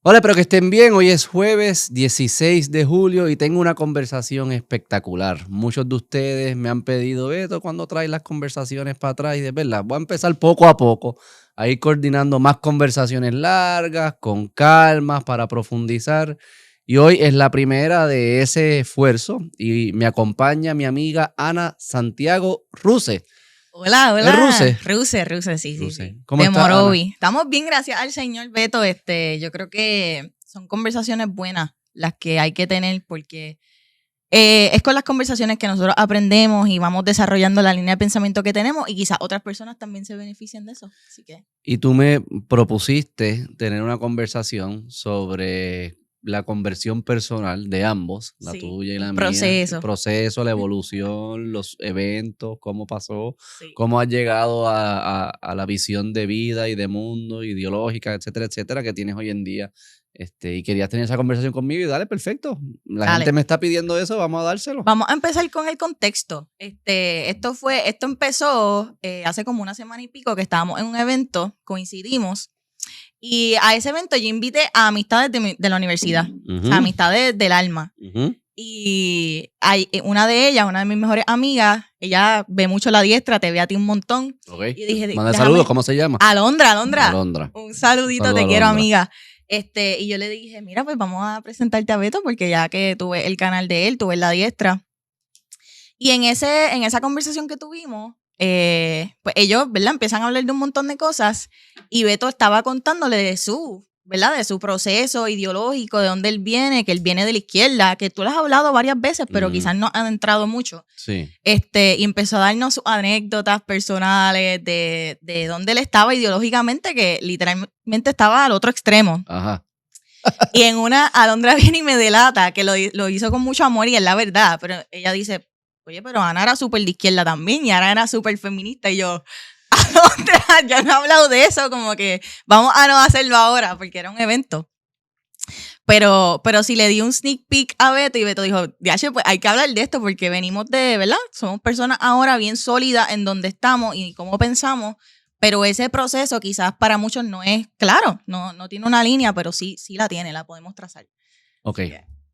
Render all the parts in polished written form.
Hola, espero que estén bien. Hoy es jueves 16 de julio y tengo una conversación espectacular. Muchos de ustedes me han pedido, Beto, ¿cuándo traes las conversaciones para atrás? Y de verdad, voy a empezar poco a poco a ir coordinando más conversaciones largas, con calma, para profundizar. Y hoy es la primera de ese esfuerzo y me acompaña mi amiga Ana Santiago Ruse. Hola, ¿Es hola. Ruse? Ruse, sí. ¿Cómo De estás, Ana? Morovi. Estamos bien, gracias al señor Beto. Yo creo que son conversaciones buenas las que hay que tener porque es con las conversaciones que nosotros aprendemos y vamos desarrollando la línea de pensamiento que tenemos y quizás otras personas también se beneficien de eso. Así que. Y tú me propusiste tener una conversación sobre la conversión personal de ambos, la Sí, tuya y la el mía, proceso. el proceso, la evolución, los eventos, cómo pasó, Sí. cómo has llegado a la visión de vida y de mundo, ideológica, etcétera, que tienes hoy en día. Y querías tener esa conversación conmigo y dale, perfecto. La Dale. gente me está pidiendo eso, vamos a dárselo. Vamos a empezar con el contexto. Esto empezó hace como una semana y pico que estábamos en un evento, coincidimos. Y a ese evento yo invité a amistades de la universidad, o sea, amistades del alma. Y hay una de ellas, una de mis mejores amigas, ella ve mucho La Diestra, te ve a ti un montón. Okay. Y dije, manda saludos, ¿cómo se llama? Alondra. Un Saludito, saludo, te quiero, Alondra. amiga. Y yo le dije, mira, pues vamos a presentarte a Beto, porque ya que tuve el canal de él, tuve La Diestra. Y en esa conversación que tuvimos, pues ellos, ¿verdad? Empiezan a hablar de un montón de cosas y Beto estaba contándole de su proceso ideológico, de dónde él viene, que él viene de la izquierda, que tú lo has hablado varias veces, pero quizás no han entrado mucho. Sí. Y empezó a darnos sus anécdotas personales de dónde él estaba ideológicamente, que literalmente estaba al otro extremo. Ajá. Y en una, Alondra viene y me delata, que lo hizo con mucho amor y es la verdad, pero ella dice, oye, pero Ana era súper de izquierda también y Ana era súper feminista. Y yo, Alondra, ya no he hablado de eso, como que vamos a no hacerlo ahora, porque era un evento. Pero sí le di un sneak peek a Beto y Beto dijo, DH, pues hay que hablar de esto porque venimos de, ¿verdad? Somos personas ahora bien sólidas en donde estamos y cómo pensamos, pero ese proceso quizás para muchos no es claro, no tiene una línea, pero sí la tiene, la podemos trazar. Ok.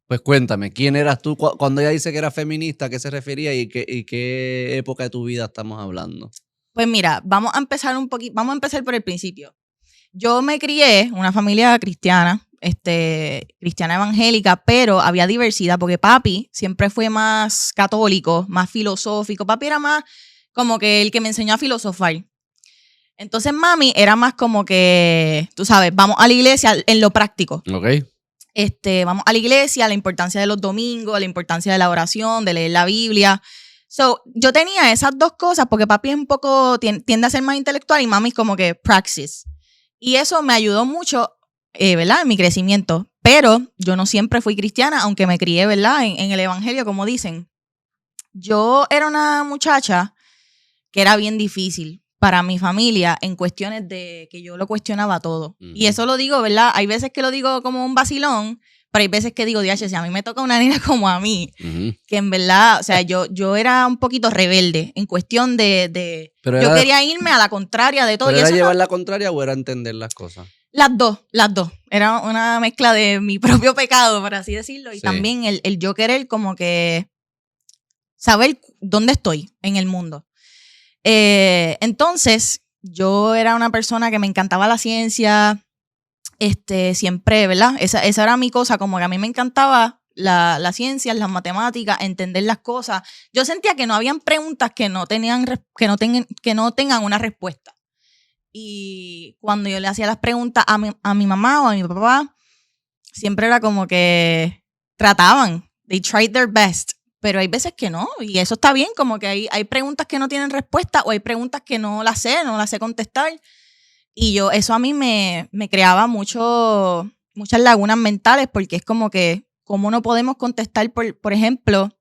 Pues cuéntame, ¿quién eras tú cuando ella dice que era feminista? ¿A qué se refería y qué época de tu vida estamos hablando? Pues mira, vamos a empezar por el principio. Yo me crié en una familia cristiana, cristiana evangélica, pero había diversidad porque papi siempre fue más católico, más filosófico. Papi era más como que el que me enseñó a filosofar. Entonces mami era más como que, tú sabes, vamos a la iglesia en lo práctico. Ok. Vamos a la iglesia, la importancia de los domingos, la importancia de la oración, de leer la Biblia. Yo tenía esas dos cosas porque papi es un poco, tiende a ser más intelectual y mami es como que praxis. Y eso me ayudó mucho, ¿verdad? En mi crecimiento. Pero yo no siempre fui cristiana, aunque me crié, ¿verdad? En el evangelio, como dicen. Yo era una muchacha que era bien difícil para mi familia en cuestiones de que yo lo cuestionaba todo. Y eso lo digo, ¿verdad? Hay veces que lo digo como un vacilón, pero hay veces que digo, DH, si a mí me toca una nena como a mí, que en verdad, o sea, yo era un poquito rebelde en cuestión de yo quería irme a la contraria de todo. ¿Pero y era eso llevar la contraria o era entender las cosas? Las dos. Era una mezcla de mi propio pecado, por así decirlo, y también el yo querer como que saber dónde estoy en el mundo. Entonces, yo era una persona que me encantaba la ciencia, siempre, ¿verdad? Esa era mi cosa, como que a mí me encantaba la ciencia, las matemáticas, entender las cosas. Yo sentía que no habían preguntas que no tengan una respuesta. Y cuando yo le hacía las preguntas a mi mamá o a mi papá, siempre era como que trataban, they tried their best, pero hay veces que no, y eso está bien, como que hay preguntas que no tienen respuesta o hay preguntas que no las sé contestar. Y eso a mí me creaba muchas lagunas mentales, porque es como que, ¿cómo no podemos contestar, por ejemplo,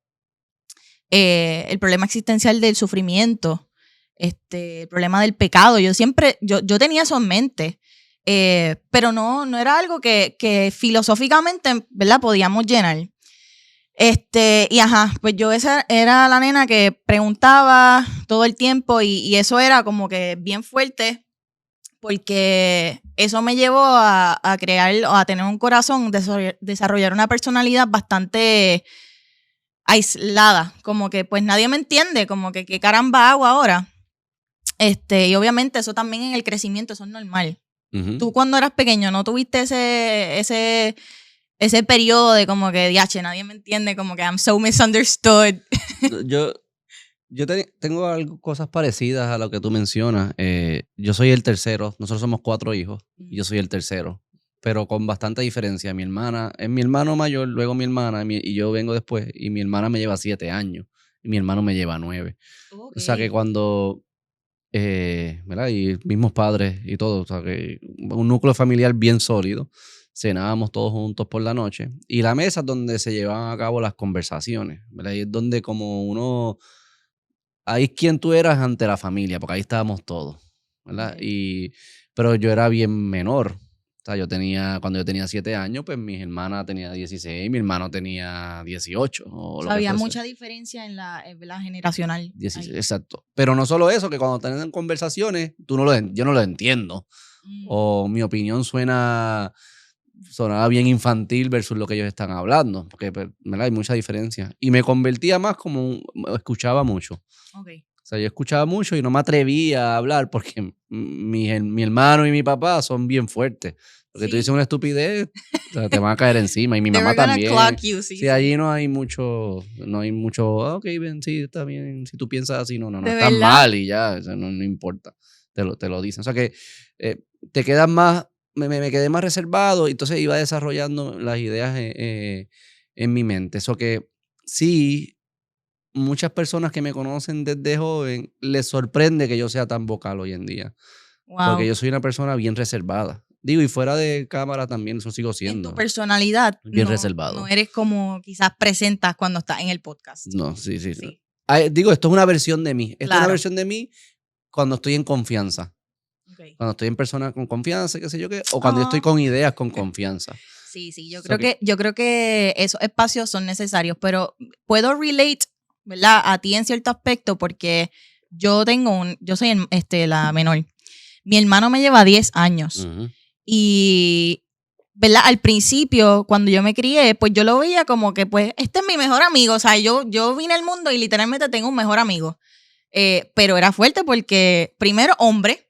el problema existencial del sufrimiento? El problema del pecado? Yo tenía eso en mente, pero no era algo que filosóficamente, ¿verdad?, podíamos llenar. Pues yo esa era la nena que preguntaba todo el tiempo y eso era como que bien fuerte porque eso me llevó a crear o a tener un corazón, desarrollar una personalidad bastante aislada, como que pues nadie me entiende, como que qué caramba hago ahora. Y obviamente eso también en el crecimiento, eso es normal. Tú cuando eras pequeño, ¿no tuviste ese periodo de como que, diache, nadie me entiende, como que I'm so misunderstood? Tengo cosas parecidas a lo que tú mencionas. Yo soy el tercero, nosotros somos 4 hijos, y yo soy el tercero, pero con bastante diferencia. Mi hermana es mi hermano mayor, luego mi hermana, y yo vengo después, y mi hermana me lleva 7 años, y mi hermano me lleva 9. Okay. O sea que cuando, ¿verdad? Y mismos padres y todo, o sea que un núcleo familiar bien sólido. Cenábamos todos juntos por la noche, y la mesa es donde se llevaban a cabo las conversaciones, ¿verdad? Y es donde como uno... Ahí es quien tú eras ante la familia, porque ahí estábamos todos, ¿verdad? Okay. Pero yo era bien menor. O sea, cuando yo tenía 7 años, pues mi hermana tenía 16, mi hermano tenía 18. O lo que había fuese. mucha diferencia en la generacional. 16, exacto. Pero no solo eso, que cuando tienen conversaciones, yo no lo entiendo. O mi opinión sonaba bien infantil versus lo que ellos están hablando, porque ¿verdad? Hay mucha diferencia. Y me convertía más escuchaba mucho. Okay. O sea, yo escuchaba mucho y no me atrevía a hablar porque mi hermano y mi papá son bien fuertes. Porque tú dices una estupidez, o sea, te van a caer encima. Y mi mamá también. Sí, allí no hay mucho, ok, ven, sí, está bien. Si tú piensas así, no, estás mal y ya, o sea, no importa. Te lo dicen. O sea que te quedas más, me quedé más reservado y entonces iba desarrollando las ideas en mi mente. Eso que sí, muchas personas que me conocen desde joven les sorprende que yo sea tan vocal hoy en día. Wow. Porque yo soy una persona bien reservada. Digo, y fuera de cámara también, eso sigo siendo. En tu personalidad, bien reservado. No eres como quizás presentas cuando estás en el podcast. No, sí. Digo, esto es una versión de mí. Esto es una versión de mí cuando estoy en confianza. Okay. Cuando estoy en persona con confianza, qué sé yo qué, o cuando yo estoy con ideas con confianza. Sí, yo creo que esos espacios son necesarios, pero puedo relate, ¿verdad? A ti en cierto aspecto porque yo soy la menor. Mi hermano me lleva 10 años. Y, ¿verdad? Al principio, cuando yo me crié, pues yo lo veía como que, pues, este es mi mejor amigo. O sea, yo vine al mundo y literalmente tengo un mejor amigo. Pero era fuerte porque, primero, hombre,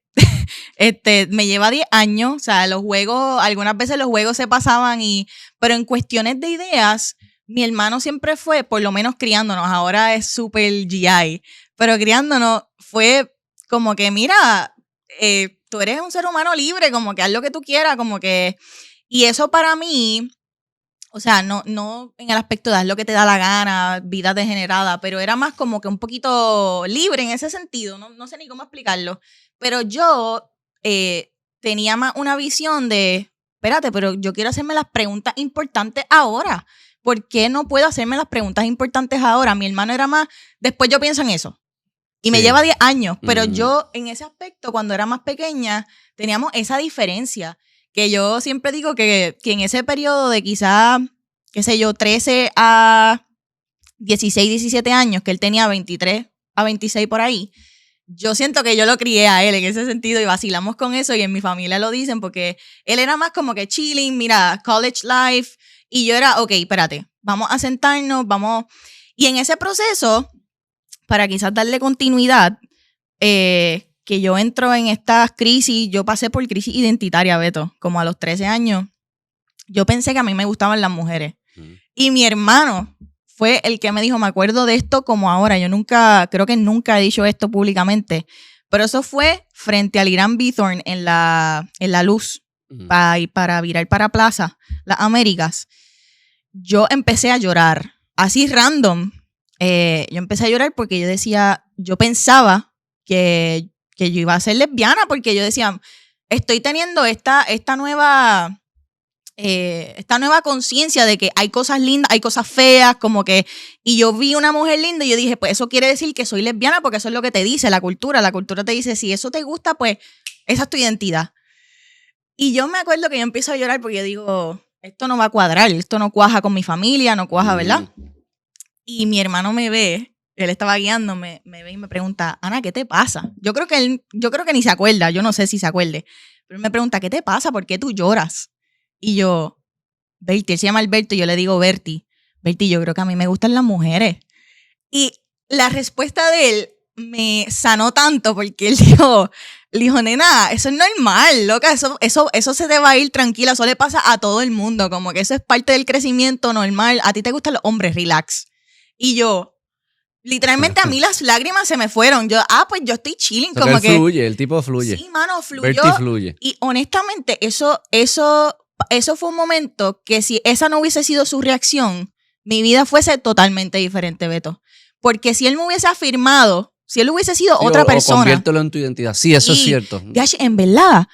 me lleva 10 años. O sea, algunas veces los juegos se pasaban pero en cuestiones de ideas, mi hermano siempre fue, por lo menos criándonos, ahora es súper GI, pero criándonos fue como que, mira, tú eres un ser humano libre, como que haz lo que tú quieras, como que... Y eso para mí, o sea, no en el aspecto de haz lo que te da la gana, vida degenerada, pero era más como que un poquito libre en ese sentido, no sé ni cómo explicarlo. Pero yo tenía más una visión de, espérate, pero yo quiero hacerme las preguntas importantes ahora. ¿Por qué no puedo hacerme las preguntas importantes ahora? Mi hermano era más, después yo pienso en eso. Y me lleva 10 años, pero yo en ese aspecto, cuando era más pequeña, teníamos esa diferencia, que yo siempre digo que en ese periodo de quizá, qué sé yo, 13 a 16, 17 años, que él tenía 23 a 26 por ahí, yo siento que yo lo crié a él en ese sentido y vacilamos con eso y en mi familia lo dicen porque él era más como que chilling, mira, college life, y yo era, ok, espérate, vamos a sentarnos, y en ese proceso... para quizás darle continuidad, que yo entro en estas crisis, yo pasé por crisis identitaria, Beto, como a los 13 años. Yo pensé que a mí me gustaban las mujeres. Y mi hermano fue el que me dijo, me acuerdo de esto como ahora, creo que nunca he dicho esto públicamente, pero eso fue frente al Irán Bithorn en la luz, para virar para Plaza, las Américas. Yo empecé a llorar, así random. Yo empecé a llorar porque yo pensaba que yo iba a ser lesbiana porque yo decía, estoy teniendo esta nueva conciencia de que hay cosas lindas, hay cosas feas, como que, y yo vi una mujer linda y yo dije, pues eso quiere decir que soy lesbiana porque eso es lo que te dice la cultura te dice, si eso te gusta, pues esa es tu identidad. Y yo me acuerdo que yo empiezo a llorar porque yo digo, esto no va a cuadrar, esto no cuaja con mi familia, no cuaja, ¿verdad? Y mi hermano me ve Él estaba guiando, me ve y me pregunta, Ana, ¿qué te pasa? Yo creo que ni se acuerda, yo no sé si se acuerde. Pero él me pregunta, ¿qué te pasa? ¿Por qué tú lloras? Y yo, Berti, él se llama Alberto y yo le digo, Berti, yo creo que a mí me gustan las mujeres. Y la respuesta de él me sanó tanto porque él dijo, nena, eso es normal, loca, eso se te va a ir tranquila, eso le pasa a todo el mundo, como que eso es parte del crecimiento normal, a ti te gustan los hombres, relax. Y yo, literalmente a mí las lágrimas se me fueron. Yo, pues yo estoy chilling. Como que fluye, el tipo fluye. Sí, mano, fluyó. Berti fluye. Y honestamente, eso fue un momento que si esa no hubiese sido su reacción, mi vida fuese totalmente diferente, Beto. Porque si él me hubiese afirmado, si él hubiese sido otra persona. Conviértelo en tu identidad. Sí, eso es cierto. En verdad,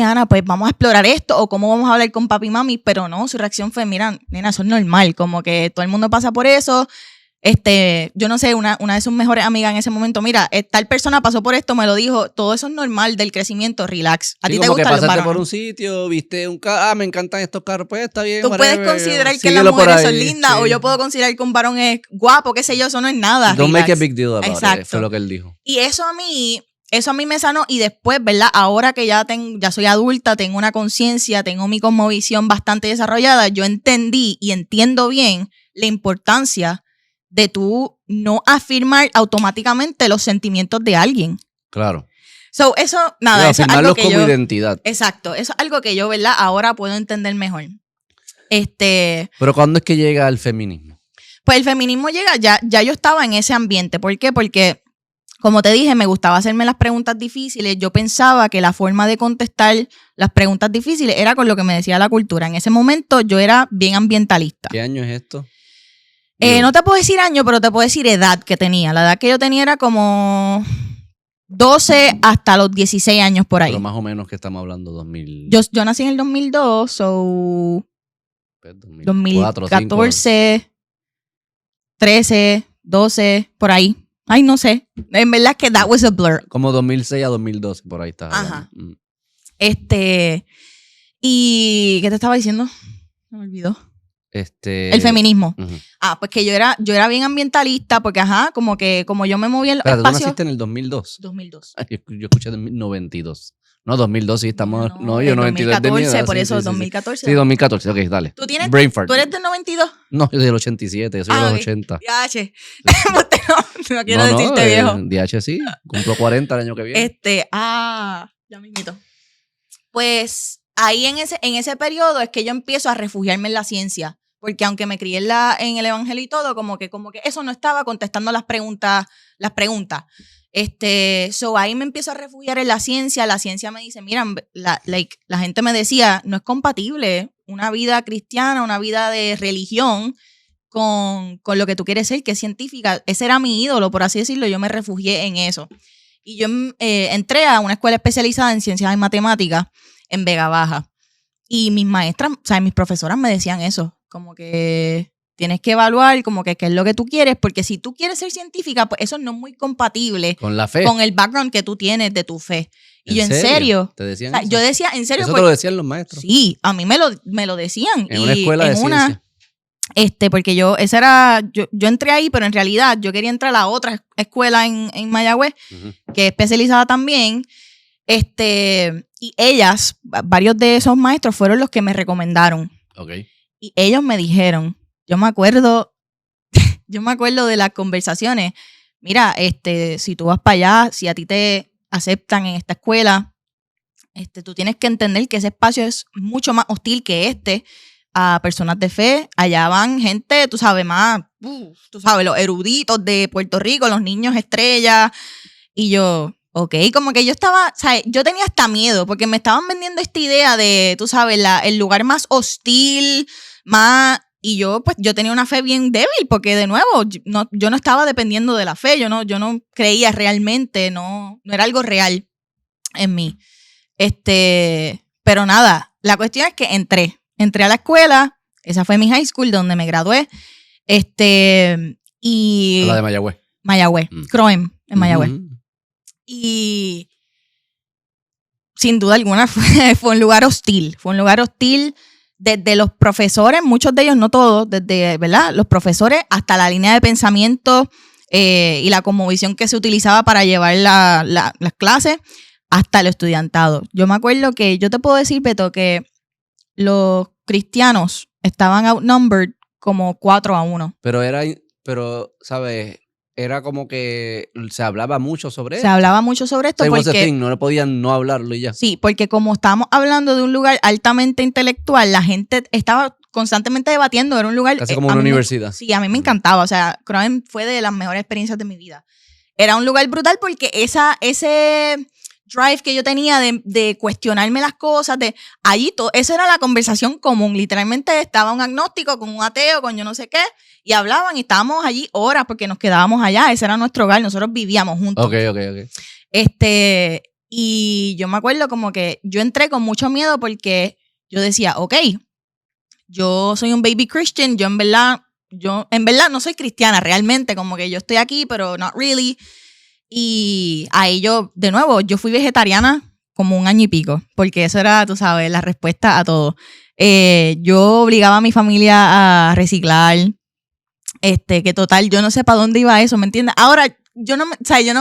Ana, pues vamos a explorar esto o cómo vamos a hablar con papi y mami. Pero no, su reacción fue, mira, nena, eso es normal. Como que todo el mundo pasa por eso. Yo no sé, una de sus mejores amigas en ese momento, mira, tal persona pasó por esto, me lo dijo, todo eso es normal del crecimiento, relax. ¿A ti te gustan los varones? Como que pasaste por un sitio, viste un carro, me encantan estos carros, pues está bien. Tú puedes considerar que las mujeres son lindas, sí. O yo puedo considerar que un varón es guapo, qué sé yo, eso no es nada. Don't make a big deal about Exacto. it, fue lo que él dijo. Y eso a mí me sanó y después, ¿verdad? Ahora que ya soy adulta, tengo una conciencia, tengo mi cosmovisión bastante desarrollada, yo entendí y entiendo bien la importancia de tú no afirmar automáticamente los sentimientos de alguien. Claro. Eso, nada, eso es algo que como identidad. Exacto, eso es algo que yo, ¿verdad? Ahora puedo entender mejor. Pero ¿cuándo es que llega el feminismo? Pues el feminismo llega, ya yo estaba en ese ambiente. ¿Por qué? Porque, como te dije, me gustaba hacerme las preguntas difíciles. Yo pensaba que la forma de contestar las preguntas difíciles era con lo que me decía la cultura. En ese momento yo era bien ambientalista. ¿Qué año es esto? No te puedo decir año, pero te puedo decir edad que tenía. La edad que yo tenía era como 12 hasta los 16 años por ahí. Pero más o menos que estamos hablando, 2000. Yo nací en el 2002, so 2014, 13, 12, por ahí. Ay, no sé. En verdad es que that was a blur. Como 2006 a 2012, por ahí está. Ajá. ¿Y qué te estaba diciendo? Se me olvidó. El feminismo. Uh-huh. Pues que yo era bien ambientalista porque, como yo me movía en los espacios. ¿Tú naciste en el 2002? 2002. Yo escuché 92. No, 2002 sí, estamos... No, yo 92 2014, de mi edad, por eso, sí. 2014. Sí, 2014, ok, dale. ¿Tú tienes? Brain fart. ¿Tú eres del 92? No, yo soy del 87, yo soy de los 80. DH. No quiero decirte viejo. DH sí, cumplo 40 el año que viene. Ya mismito. Pues ahí en ese periodo es que yo empiezo a refugiarme en la ciencia. Porque aunque me crié en el evangelio y todo, como que eso no estaba contestando las preguntas. Ahí me empiezo a refugiar en la ciencia. La ciencia me dice, mira, la gente me decía, no es compatible una vida cristiana, una vida de religión con lo que tú quieres ser, que es científica. Ese era mi ídolo, por así decirlo. Yo me refugié en eso. Y yo entré a una escuela especializada en ciencias y matemáticas en Vega Baja. Y mis maestras, mis profesoras me decían eso. Como que tienes que evaluar como que qué es lo que tú quieres, porque si tú quieres ser científica, pues eso no es muy compatible con la fe, con el background que tú tienes de tu fe. Y yo, ¿en serio? ¿Te decían eso? Yo decía, ¿en serio? Eso te lo decían los maestros. Sí, a mí me lo decían. En una escuela de ciencia. Porque yo entré ahí, pero en realidad yo quería entrar a la otra escuela en Mayagüez, uh-huh, que es especializada también. Y varios de esos maestros fueron los que me recomendaron. Okay. Y ellos me dijeron, yo me acuerdo de las conversaciones, mira, si tú vas para allá, si a ti te aceptan en esta escuela, tú tienes que entender que ese espacio es mucho más hostil que a personas de fe. Allá van gente, tú sabes, los eruditos de Puerto Rico, los niños estrellas. Y yo, ok, como que yo estaba, ¿sabes? Yo tenía hasta miedo porque me estaban vendiendo esta idea de, tú sabes, el lugar más hostil, y yo tenía una fe bien débil porque, de nuevo, yo no estaba dependiendo de la fe, yo no creía realmente, no era algo real en mí. Pero nada, la cuestión es que entré a la escuela, esa fue mi high school donde me gradué, y... La de Mayagüez. Mayagüez, Croem, en Mayagüez. Y sin duda alguna fue un lugar hostil. Fue un lugar hostil desde los profesores, muchos de ellos, no todos, desde, ¿verdad?, los profesores hasta la línea de pensamiento y la cosmovisión que se utilizaba para llevar las clases, hasta el estudiantado. Yo me acuerdo que, yo te puedo decir, Beto, que los cristianos estaban outnumbered como 4-1. Pero, ¿sabes? Era como que se hablaba mucho sobre esto. Se hablaba mucho sobre esto porque... no le podían no hablarlo y ya. Sí, porque como estábamos hablando de un lugar altamente intelectual, la gente estaba constantemente debatiendo, era un lugar... Casi como una universidad. Sí, a mí me encantaba, o sea, Crown fue de las mejores experiencias de mi vida. Era un lugar brutal porque ese drive que yo tenía de cuestionarme las cosas, de allí todo, esa era la conversación común, literalmente estaba un agnóstico con un ateo, con yo no sé qué, y hablaban y estábamos allí horas porque nos quedábamos allá, ese era nuestro hogar, nosotros vivíamos juntos. Ok. Y yo me acuerdo como que yo entré con mucho miedo porque yo decía, ok, yo soy un baby Christian, yo en verdad no soy cristiana realmente, como que yo estoy aquí, pero not really. Y ahí yo fui vegetariana como 1 año y pico, porque eso era, tú sabes, la respuesta a todo. Yo obligaba a mi familia a reciclar, que total, yo no sé para dónde iba eso, ¿me entiendes? Ahora, yo no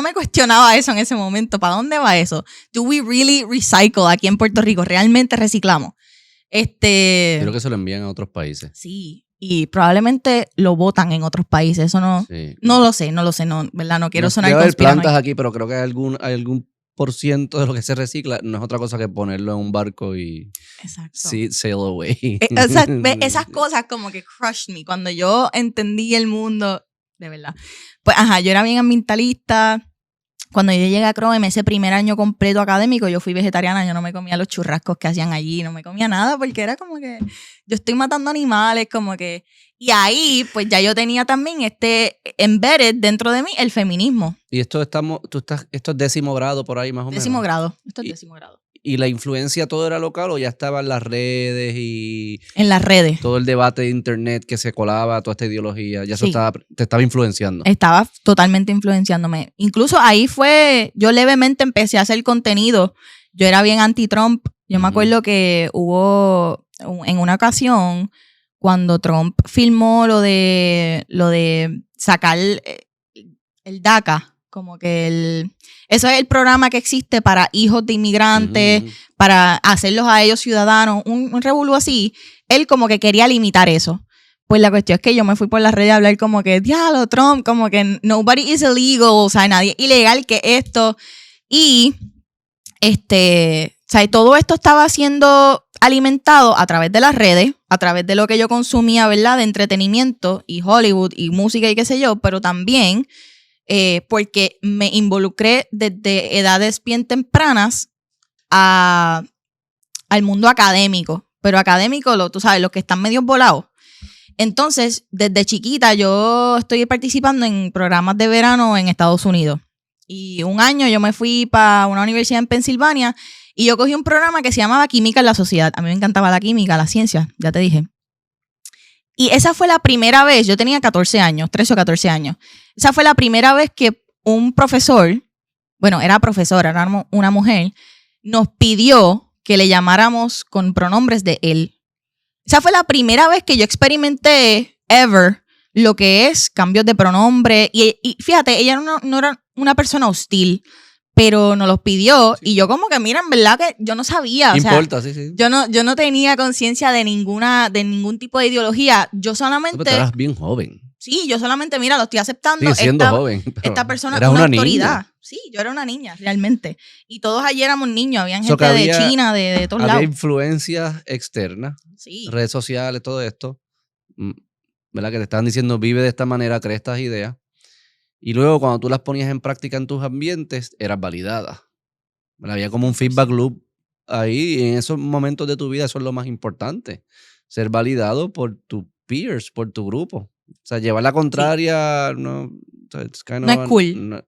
me cuestionaba eso en ese momento, ¿para dónde va eso? ¿Do we really recycle aquí en Puerto Rico? ¿Realmente reciclamos? Creo que se lo envían a otros países. Sí. Y probablemente lo botan en otros países. Eso no, sí. no lo sé, ¿verdad? No quiero sonar conspiranoico. Debe haber plantas conspiranoica. aquí, pero creo que hay algún % de lo que se recicla. No es otra cosa que ponerlo en un barco y sail away. Esas cosas como que crushed me. Cuando yo entendí el mundo, de verdad. Pues, yo era bien ambientalista. Cuando yo llegué a Croem, ese primer año completo académico, yo fui vegetariana, yo no me comía los churrascos que hacían allí, no me comía nada, porque era como que yo estoy matando animales, como que... Y ahí, pues ya yo tenía también embedded dentro de mí el feminismo. Y esto es 10º grado por ahí más o menos. 10º grado, esto es 10º grado. ¿Y la influencia todo era local o ya estaban las redes y... En las redes. Todo el debate de internet que se colaba, toda esta ideología, ya eso Sí. te estaba influenciando? Estaba totalmente influenciándome. Incluso ahí yo levemente empecé a hacer contenido. Yo era bien anti-Trump. Yo me acuerdo que hubo en una ocasión cuando Trump filmó lo de sacar el DACA, como que eso es el programa que existe para hijos de inmigrantes, para hacerlos a ellos ciudadanos, un revolú así. Él como que quería limitar eso. Pues la cuestión es que yo me fui por las redes a hablar como que, diablo, Trump, como que nobody is illegal, o sea, nadie es ilegal que esto. Y, o sea, todo esto estaba siendo alimentado a través de las redes, a través de lo que yo consumía, ¿verdad? De entretenimiento y Hollywood y música y qué sé yo, pero también porque me involucré desde edades bien tempranas al mundo académico. Pero académico, tú sabes, los que están medio volados. Entonces, desde chiquita yo estoy participando en programas de verano en Estados Unidos. Y 1 año yo me fui para una universidad en Pensilvania y yo cogí un programa que se llamaba Química en la Sociedad. A mí me encantaba la química, la ciencia, ya te dije. Y esa fue la primera vez, yo tenía 14 años, 13 o 14 años. Esa fue la primera vez que un profesor, bueno, era profesora, era una mujer, nos pidió que le llamáramos con pronombres de él. Esa fue la primera vez que yo experimenté ever lo que es cambios de pronombre. Y fíjate, ella no era una persona hostil, pero nos los pidió. Sí. Y yo como que, mira, en verdad que yo no sabía. Importa, sí. Yo no tenía conciencia de ningún tipo de ideología. Yo solamente... Pero tú eras bien joven. Sí, yo solamente, mira, lo estoy aceptando. Sí, siendo joven. Esta persona es una autoridad. Niña. Sí, yo era una niña, realmente. Y todos allí éramos niños. Habían gente de China, de todos lados. Había influencias externas. Sí. Redes sociales, todo esto. ¿Verdad? Que te estaban diciendo, vive de esta manera, crea estas ideas. Y luego, cuando tú las ponías en práctica en tus ambientes, eras validada. Había como un feedback loop ahí. Y en esos momentos de tu vida, eso es lo más importante. Ser validado por tus peers, por tu grupo. O sea, llevar la contraria, sí. No es cool.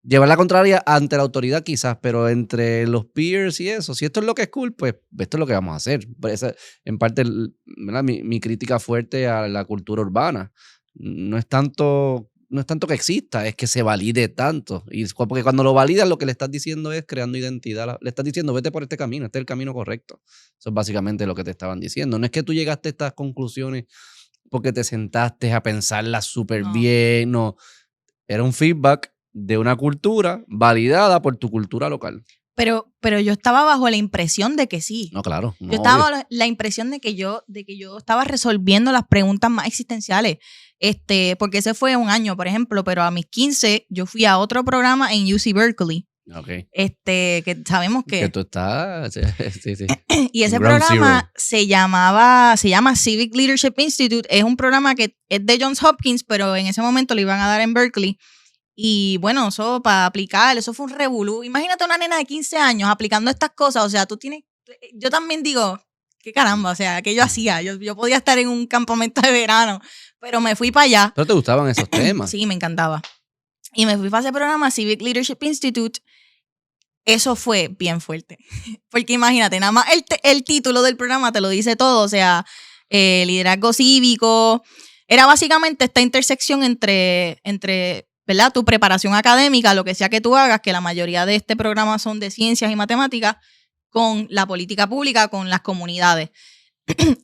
Llevar la contraria ante la autoridad quizás, pero entre los peers y eso, si esto es lo que es cool, pues esto es lo que vamos a hacer. Esa, en parte, mi crítica fuerte a la cultura urbana no es tanto que exista, es que se valide tanto. Y porque cuando lo validas, lo que le estás diciendo es creando identidad. Le estás diciendo, vete por este camino, este es el camino correcto. Eso es básicamente lo que te estaban diciendo. No es que tú llegaste a estas conclusiones porque te sentaste a pensarlas súper bien, no. Era un feedback de una cultura validada por tu cultura local. Pero yo estaba bajo la impresión de que sí. No, claro. Yo estaba bajo la impresión de que yo estaba resolviendo las preguntas más existenciales. Porque ese fue un año, por ejemplo, pero a mis 15 yo fui a otro programa en UC Berkeley. Okay. Que sabemos que tú estás. Sí, sí. Y ese programa se llama Civic Leadership Institute. Es un programa que es de Johns Hopkins, pero en ese momento lo iban a dar en Berkeley. Y bueno, eso para aplicar, eso fue un revolú. Imagínate una nena de 15 años aplicando estas cosas. O sea, yo también digo, qué caramba, o sea, ¿qué yo hacía? Yo podía estar en un campamento de verano, pero me fui para allá. ¿Pero te gustaban esos temas? Sí, me encantaba. Y me fui para ese programa, Civic Leadership Institute. Eso fue bien fuerte. Porque imagínate, nada más el título del programa te lo dice todo. O sea, liderazgo cívico. Era básicamente esta intersección entre ¿verdad? Tu preparación académica, lo que sea que tú hagas, que la mayoría de este programa son de ciencias y matemáticas, con la política pública, con las comunidades.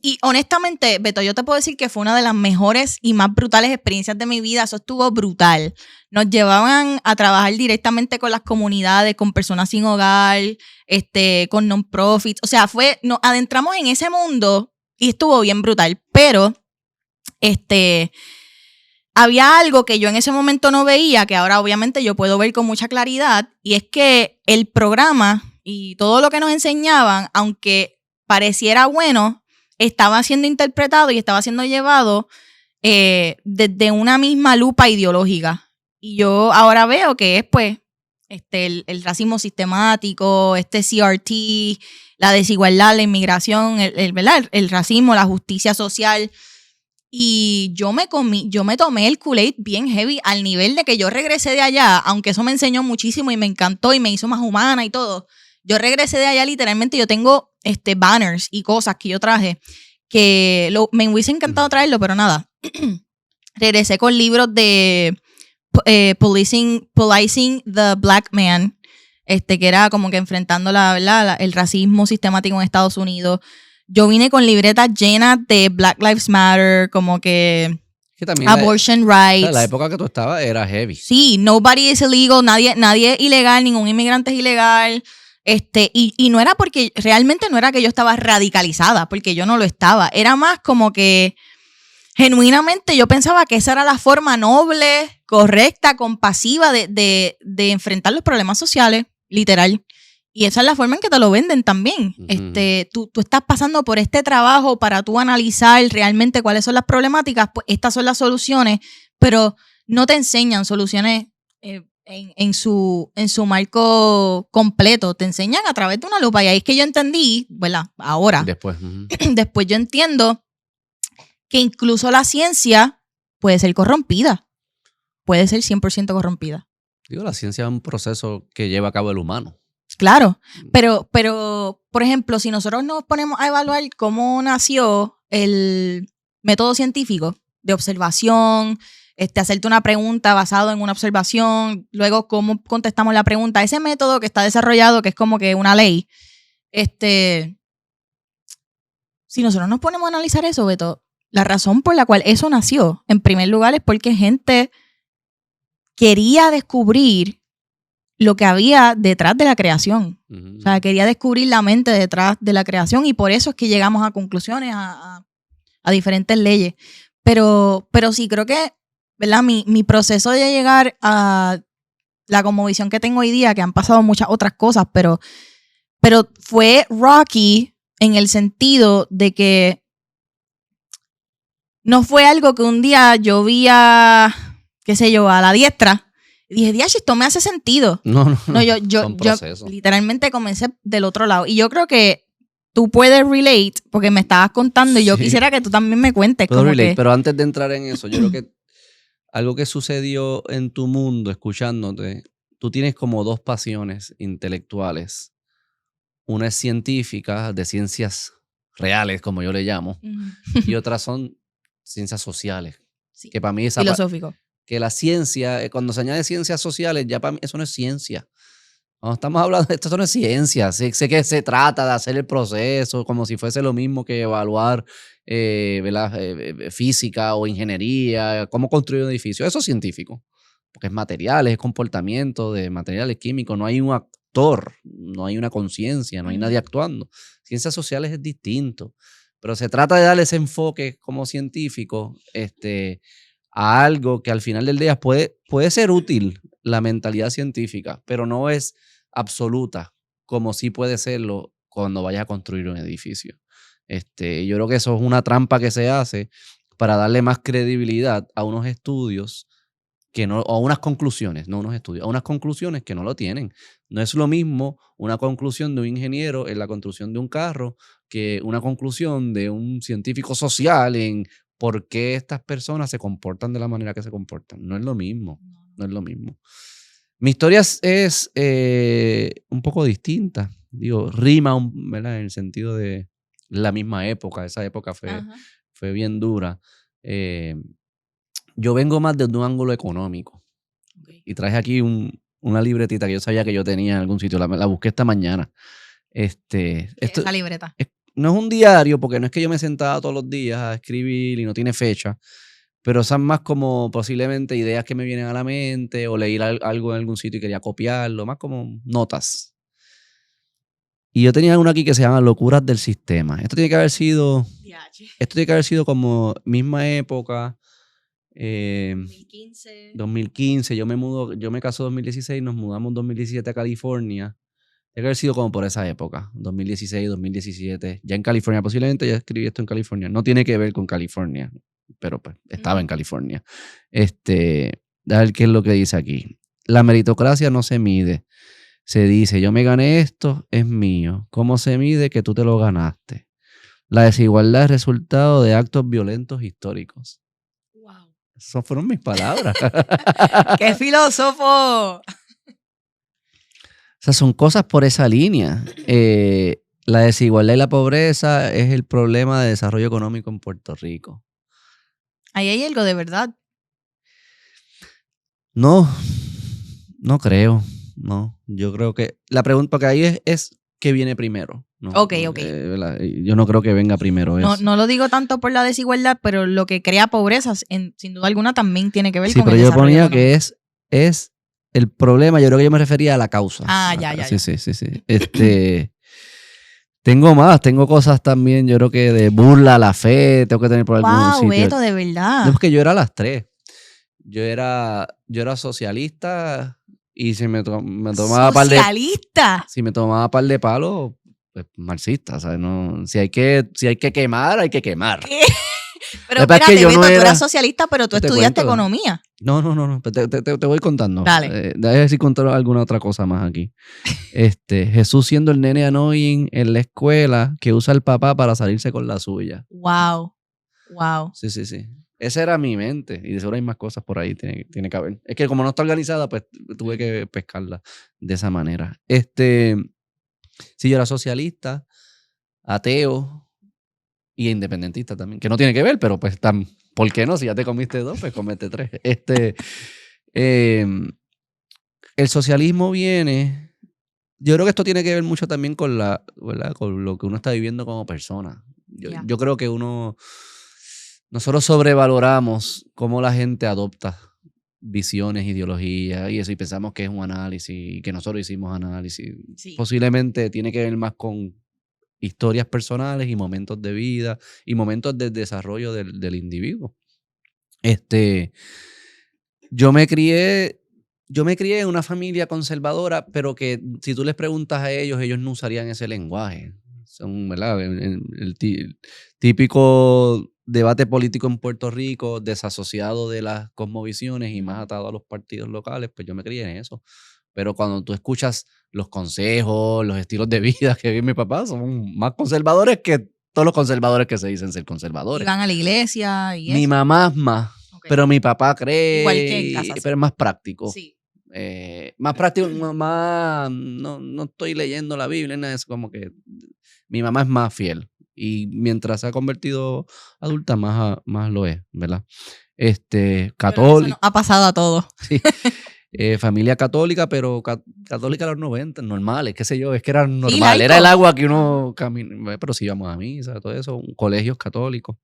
Y honestamente, Beto, yo te puedo decir que fue una de las mejores y más brutales experiencias de mi vida. Eso estuvo brutal. Nos llevaban a trabajar directamente con las comunidades, con personas sin hogar, con non-profits. O sea, nos adentramos en ese mundo y estuvo bien brutal. Pero, había algo que yo en ese momento no veía, que ahora obviamente yo puedo ver con mucha claridad, y es que el programa y todo lo que nos enseñaban, aunque pareciera bueno, estaba siendo interpretado y estaba siendo llevado desde una misma lupa ideológica. Y yo ahora veo que es pues el racismo sistemático, CRT, la desigualdad, la inmigración, ¿verdad? El racismo, la justicia social. Y yo me tomé el Kool-Aid bien heavy al nivel de que yo regresé de allá, aunque eso me enseñó muchísimo y me encantó y me hizo más humana y todo. Yo regresé de allá literalmente, yo tengo banners y cosas que yo traje que me hubiese encantado traerlo, pero nada. Regresé con libros de Policing the Black Man, que era como que enfrentando el racismo sistemático en Estados Unidos. Yo vine con libretas llenas de Black Lives Matter, como que abortion rights. La época que tú estabas era heavy. Sí, nobody is illegal, nadie es ilegal, ningún inmigrante es ilegal. Y no era porque, realmente no era que yo estaba radicalizada, porque yo no lo estaba. Era más como que genuinamente yo pensaba que esa era la forma noble, correcta, compasiva de enfrentar los problemas sociales, literal. Y esa es la forma en que te lo venden también. Tú estás pasando por este trabajo para tú analizar realmente cuáles son las problemáticas, pues estas son las soluciones, pero no te enseñan soluciones en su marco completo, te enseñan a través de una lupa. Y ahí es que yo entendí, ¿verdad? Ahora. Después yo entiendo que incluso la ciencia puede ser corrompida. Puede ser 100% corrompida. Digo, la ciencia es un proceso que lleva a cabo el humano. Claro, pero, por ejemplo, si nosotros nos ponemos a evaluar cómo nació el método científico de observación, hacerte una pregunta basado en una observación, luego cómo contestamos la pregunta, ese método que está desarrollado, que es como que una ley, si nosotros nos ponemos a analizar eso, Beto, la razón por la cual eso nació, en primer lugar, es porque gente quería descubrir lo que había detrás de la creación. O sea, quería descubrir la mente detrás de la creación y por eso es que llegamos a conclusiones, a diferentes leyes. Pero sí, creo que, ¿verdad? Mi proceso de llegar a la cosmovisión que tengo hoy día, que han pasado muchas otras cosas, pero fue rocky en el sentido de que no fue algo que un día yo vi a la diestra y dije, diache, esto me hace sentido. No, yo literalmente comencé del otro lado. Y yo creo que tú puedes relate, porque me estabas contando y yo quisiera que tú también me cuentes. Pero antes de entrar en eso, yo creo que algo que sucedió en tu mundo, escuchándote, tú tienes como dos pasiones intelectuales. Una es científica, de ciencias reales, como yo le llamo, y otras son ciencias sociales. Sí. Que para mí esa filosófico. Que la ciencia, cuando se añade ciencias sociales, ya para mí eso no es ciencia. Cuando estamos hablando de esto no es ciencia. Sé que se trata de hacer el proceso como si fuese lo mismo que evaluar física o ingeniería, cómo construir un edificio. Eso es científico. porque es materiales, es comportamiento de materiales químicos, no hay un actor, no hay una conciencia, no hay nadie actuando. Ciencias sociales es distinto, pero se trata de darle ese enfoque como científico a algo que al final del día puede ser útil, la mentalidad científica, pero no es absoluta, como sí puede serlo cuando vayas a construir un edificio. Yo creo que eso es una trampa que se hace para darle más credibilidad a unos estudios o a unas conclusiones, no unos estudios, a unas conclusiones que no lo tienen. No es lo mismo una conclusión de un ingeniero en la construcción de un carro que una conclusión de un científico social en por qué estas personas se comportan de la manera que se comportan. No es lo mismo, no es lo mismo. Mi historia es un poco distinta. Digo, rima, ¿verdad? En el sentido de la misma época. Esa época fue bien dura. Yo vengo más desde un ángulo económico. Okay. Y traje aquí una libretita que yo sabía que yo tenía en algún sitio. La busqué esta mañana. Esa libreta. No es un diario, porque no es que yo me sentaba todos los días a escribir y no tiene fecha, pero son más como posiblemente ideas que me vienen a la mente o leer algo en algún sitio y quería copiarlo, más como notas. Y yo tenía una aquí que se llama Locuras del Sistema. Esto tiene que haber sido como misma época. 2015, yo me caso en 2016, nos mudamos en 2017 a California. Tiene que haber sido como por esa época, 2016, 2017, ya en California, posiblemente ya escribí esto en California, no tiene que ver con California, pero pues estaba en California. A ver qué es lo que dice aquí. La meritocracia no se mide, se dice, yo me gané esto, es mío. ¿Cómo se mide que tú te lo ganaste? La desigualdad es resultado de actos violentos históricos. Wow. Esas fueron mis palabras. ¡Qué filósofo! O sea, son cosas por esa línea. La desigualdad y la pobreza es el problema de desarrollo económico en Puerto Rico. ¿Ahí hay algo de verdad? No creo. No, yo creo que la pregunta, porque ahí es ¿qué viene primero? No, ok. Yo no creo que venga primero eso. No lo digo tanto por la desigualdad, pero lo que crea pobreza, sin duda alguna, también tiene que ver con el desarrollo. Sí, pero yo ponía económico. que es el problema. Yo creo que yo me refería a la causa. Ya. Sí. Tengo cosas también, yo creo que de burla a la fe, tengo que tener por algún sitio. Beto, de verdad. No, porque yo era las tres. Yo era socialista y si me tomaba ¿Socialista? Si me tomaba par de palos, pues marxista, ¿sabes? No, si hay que quemar, hay que quemar. ¿Qué? Pero espérate, Beto, tú eras socialista, pero tú estudiaste economía. No. Te voy contando. Dale. Déjame ver si contar alguna otra cosa más aquí. Jesús siendo el nene annoying en la escuela que usa al papá para salirse con la suya. Wow. Sí. Esa era mi mente. Y de seguro hay más cosas por ahí, tiene que haber. Es que como no está organizada, pues tuve que pescarla de esa manera. Sí, yo era socialista, ateo y independentista también. Que no tiene que ver, pero pues ¿por qué no? Si ya te comiste dos, pues comete tres. El socialismo viene... Yo creo que esto tiene que ver mucho también con ¿verdad? Con lo que uno está viviendo como persona. Yo creo que nosotros sobrevaloramos cómo la gente adopta visiones, ideologías y eso, y pensamos que es un análisis, que nosotros hicimos análisis. Sí. Posiblemente tiene que ver más con historias personales y momentos de vida y momentos de desarrollo del individuo. Yo me crié en una familia conservadora, pero que si tú les preguntas a ellos no usarían ese lenguaje. Son, ¿verdad? El típico debate político en Puerto Rico, desasociado de las cosmovisiones y más atado a los partidos locales, pues yo me crié en eso. Pero cuando tú escuchas los consejos, los estilos de vida que vive mi papá, son más conservadores que todos los conservadores que se dicen ser conservadores. Y van a la iglesia y mi mamá es más, pero mi papá cree, igual que en casa, pero es más práctico. Sí. Más práctico, más no estoy leyendo la Biblia, nada de eso, como que mi mamá es más fiel. Y mientras se ha convertido adulta, más lo es, ¿verdad? Católica. Ha pasado a todos. Sí. Familia católica, pero católica a los 90, normales, qué sé yo, es que era normal. Era el agua que uno caminaba, pero sí íbamos a misa, todo eso, colegios católicos.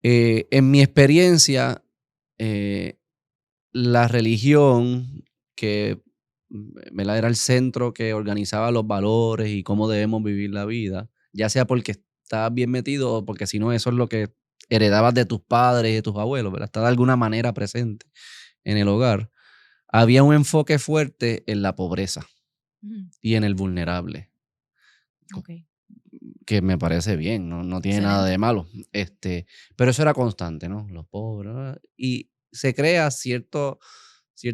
En mi experiencia, la religión, que ¿verdad? Era el centro que organizaba los valores y cómo debemos vivir la vida, ya sea porque estabas bien metido o porque si no, eso es lo que heredabas de tus padres y de tus abuelos, ¿verdad? Está de alguna manera presente en el hogar. Había un enfoque fuerte en la pobreza Ujú. y en el vulnerable, Ok. que me parece bien, no tiene nada de Excelente. malo. Pero eso era constante, ¿no? Los pobres, ¿verdad? Y se crea cierto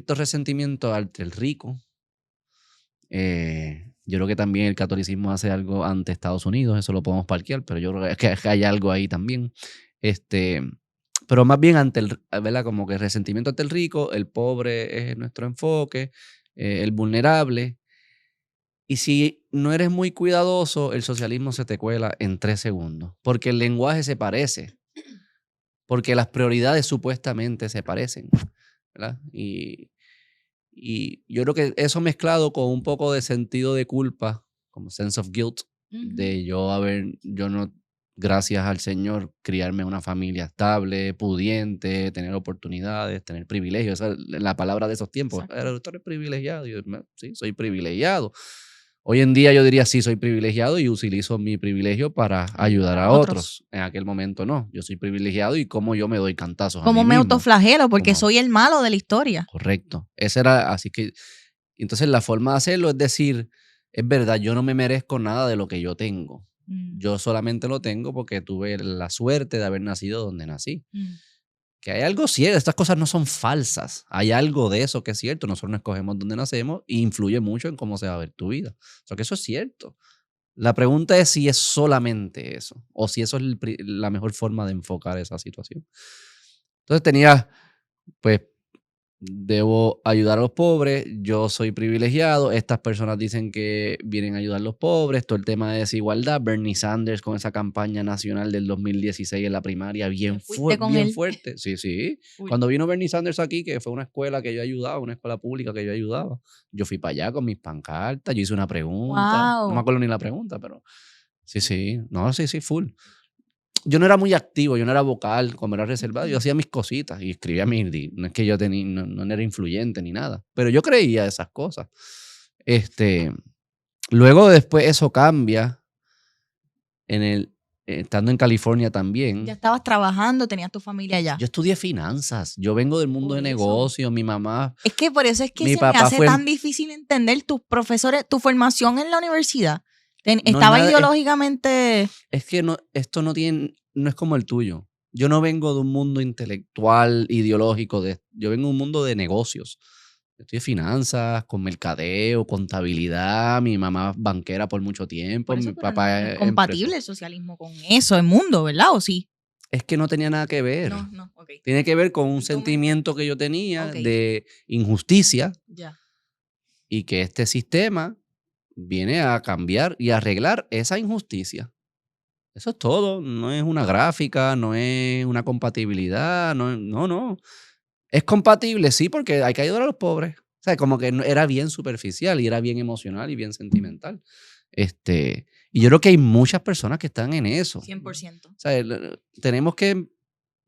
resentimiento ante el rico. Yo creo que también el catolicismo hace algo ante Estados Unidos, eso lo podemos parquear, pero yo creo que hay algo ahí también. Este, pero más bien ante ¿verdad? Como que el resentimiento ante el rico, el pobre es nuestro enfoque, el vulnerable. Y si no eres muy cuidadoso, el socialismo se te cuela en 3 segundos, porque el lenguaje se parece, porque las prioridades supuestamente se parecen, ¿verdad? Y yo creo que eso mezclado con un poco de sentido de culpa, como sense of guilt, Ujú. de yo no, gracias al Señor, criarme en una familia estable, pudiente, tener oportunidades, tener privilegios. Esa es la palabra de esos tiempos. Exacto. Tú eres privilegiado. Y yo, sí, soy privilegiado. Hoy en día yo diría sí, soy privilegiado y utilizo mi privilegio para ayudar Ayudar a a otros. otros. En aquel momento no. Yo soy privilegiado y cómo yo me doy cantazos a Como mí me mismo. autoflagelo porque Como, soy el malo de la historia. correcto. Ese era, así que, entonces la forma de hacerlo es decir, es verdad, yo no me merezco nada de lo que yo tengo. Mm, Yo solamente lo tengo porque tuve la suerte de haber nacido donde nací. mm. Que hay algo cierto, estas cosas no son falsas. Hay algo de eso que es cierto. Nosotros no escogemos dónde nacemos y influye mucho en cómo se va a ver tu vida. O sea que eso es cierto. La pregunta es si es solamente eso o si eso es la mejor forma de enfocar esa situación. Entonces tenía, pues, debo ayudar a los pobres, yo soy privilegiado, estas personas dicen que vienen a ayudar a los pobres, todo el tema de desigualdad, Bernie Sanders con esa campaña nacional del 2016 en la primaria, ¿Te fuiste con bien él? fuerte, sí, sí. Full. Cuando vino Bernie Sanders aquí, que fue una escuela que yo ayudaba, una escuela pública que yo ayudaba, yo fui para allá con mis pancartas, yo hice una pregunta, no me Wow. acuerdo ni la pregunta, pero sí, sí, no, sí, sí, full. Yo no era muy activo, yo no era vocal, como era reservado, yo hacía mis cositas y escribía no es que yo tenía, no era influyente ni nada, pero yo creía esas cosas. Este, luego después eso cambia en estando en California Ya también. estabas trabajando, tenías tu familia allá. Yo estudié finanzas, yo vengo del mundo Por de eso. negocios, mi mamá, Es que por eso es que mi se me papá hace fue, tan difícil entender tus profesores, tu formación en la universidad. no es Estaba nada, ideológicamente. es que no, esto no tiene, no es como el tuyo. Yo no vengo de un mundo intelectual, ideológico, yo vengo de un mundo de negocios. Estudié finanzas, con mercadeo, contabilidad, mi mamá banquera por mucho tiempo, Por mi eso, pero no, papá no es es empresario. compatible el socialismo con eso, el mundo, ¿verdad? ¿O sí? Es que no tenía nada que ver. No, no, ok. Tiene que ver con un En tu mente. sentimiento que yo tenía Ok, de injusticia ya. y que este sistema viene a cambiar y arreglar esa injusticia. Eso es todo, no es una gráfica, no es una compatibilidad, no. Es compatible, sí, porque hay que ayudar a los pobres. O sea, como que era bien superficial y era bien emocional y bien sentimental. Y yo creo que hay muchas personas que están en eso. 100%. O sea, tenemos que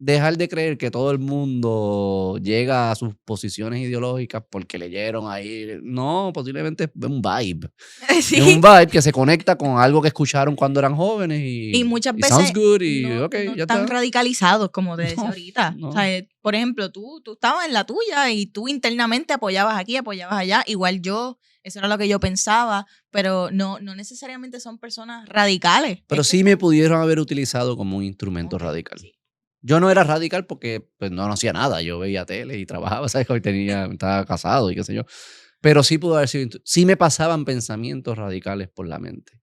dejar de creer que todo el mundo llega a sus posiciones ideológicas porque leyeron ahí. No, posiblemente es un vibe. Es un Sí. vibe que se conecta con algo que escucharon cuando eran jóvenes Y muchas y sounds veces good y no, ok, no ya están está. radicalizados, como te decía No, ahorita. O no. sea, por ejemplo, tú estabas en la tuya y tú internamente apoyabas aquí, apoyabas allá. Igual yo, eso era lo que yo pensaba, pero no necesariamente son personas radicales. Pero Es que sí me son. pudieron haber utilizado como un instrumento Ok, radical. sí. Yo no era radical porque pues, no hacía nada. Yo veía tele y trabajaba, ¿sabes? Estaba casado y qué sé yo. Pero sí pudo haber sido, sí me pasaban pensamientos radicales por la mente.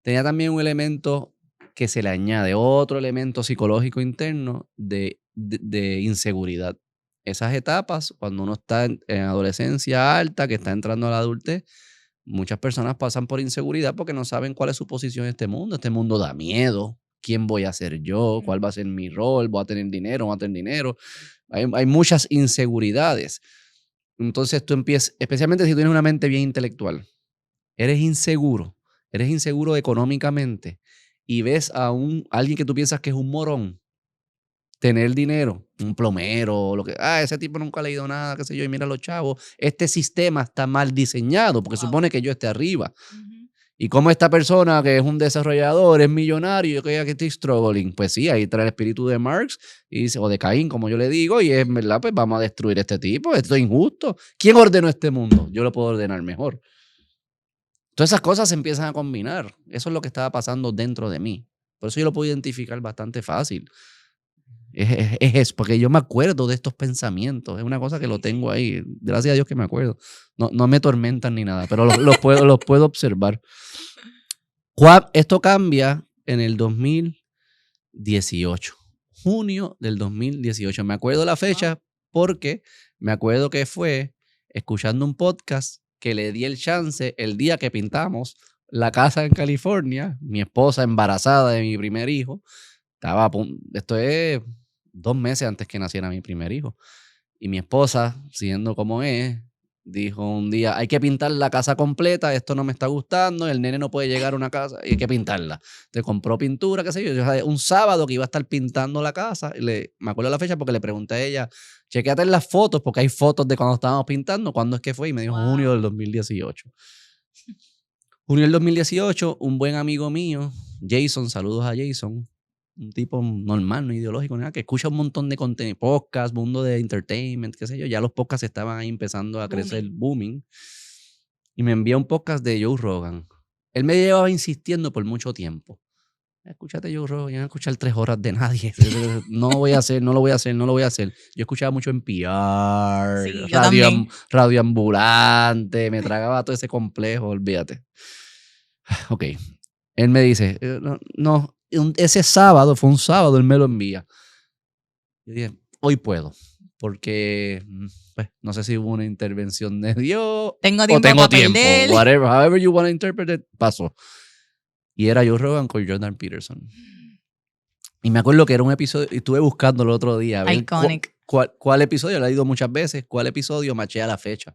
Tenía también un elemento que se le añade, otro elemento psicológico interno de inseguridad. Esas etapas, cuando uno está en adolescencia alta, que está entrando a la adultez, muchas personas pasan por inseguridad porque no saben cuál es su posición en este mundo. Este mundo da miedo. ¿Quién voy a ser yo? ¿Cuál va a ser mi rol? ¿Voy a tener dinero? ¿No voy a tener dinero? Hay muchas inseguridades. Entonces tú empiezas, especialmente si tienes una mente bien intelectual, eres inseguro económicamente y ves a alguien que tú piensas que es un morón tener dinero, un plomero, lo que, ese tipo nunca ha leído nada, qué sé yo, y mira los chavos, este sistema está mal diseñado porque supone que yo esté arriba. Y como esta persona que es un desarrollador, es millonario, yo que estoy struggling, pues sí, ahí trae el espíritu de Marx y dice, o de Caín, como yo le digo, y es verdad, pues vamos a destruir este tipo, esto es injusto. ¿Quién ordenó este mundo? Yo lo puedo ordenar mejor. Todas esas cosas se empiezan a combinar. Eso es lo que estaba pasando dentro de mí. Por eso yo lo puedo identificar bastante fácil. Es eso, porque yo me acuerdo de estos pensamientos. Es una cosa que lo tengo ahí. Gracias a Dios que me acuerdo. No me tormentan ni nada, pero los puedo observar. Esto cambia en el 2018. Junio del 2018. Me acuerdo la fecha porque me acuerdo que fue escuchando un podcast que le di el chance el día que pintamos la casa en California. Mi esposa embarazada de mi primer hijo. Esto es 2 meses antes que naciera mi primer hijo. Y mi esposa, siendo como es, dijo un día, hay que pintar la casa completa, esto no me está gustando, el nene no puede llegar a una casa, hay que pintarla. Te compró pintura, qué sé yo. Un sábado que iba a estar pintando la casa, me acuerdo la fecha porque le pregunté a ella, chequéate en las fotos, porque hay fotos de cuando estábamos pintando, ¿cuándo es que fue? Y me dijo junio del 2018. Junio del 2018, un buen amigo mío, Jason, saludos a Jason, un tipo normal, no ideológico, nada, que escucha un montón de contenido, podcast, mundo de entertainment, qué sé yo. Ya los podcasts estaban ahí empezando a crecer, booming. Y me envía un podcast de Joe Rogan. Él me llevaba insistiendo por mucho tiempo. Escúchate Joe Rogan, yo no voy a escuchar 3 horas de nadie. No lo voy a hacer. Yo escuchaba mucho NPR, sí, radio ambulante, me tragaba todo ese complejo, olvídate. Ok. Él me dice, no, ese sábado, fue un sábado, él me lo envía. Yo dije, hoy puedo, porque pues, no sé si hubo una intervención de Dios tengo tiempo. Whatever, however you want to interpret it, pasó. Y era Joe Rogan con Jordan Peterson. Y me acuerdo que era un episodio, y estuve buscando el otro día. Iconic. ¿Cuál episodio? Lo he leído muchas veces. ¿Cuál episodio maché a la fecha?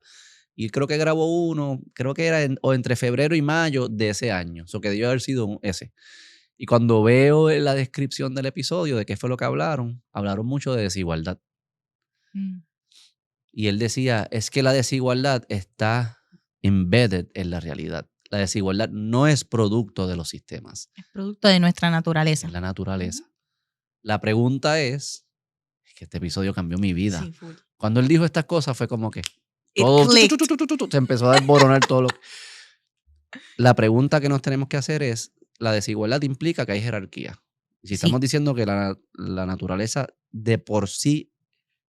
Y creo que grabó uno, creo que era entre febrero y mayo de ese año. Eso que debió haber sido ese. Y cuando veo la descripción del episodio de qué fue lo que hablaron mucho de desigualdad. Y él decía, es que la desigualdad está embedded en la realidad. La desigualdad no es producto de los sistemas. Es producto de nuestra naturaleza. Es la naturaleza. La pregunta es que este episodio cambió mi vida. Sí, cuando él dijo estas cosas fue como que todo se empezó a desboronar todo lo que... La pregunta que nos tenemos que hacer es, la desigualdad implica que hay jerarquía. Si estamos diciendo que la naturaleza de por sí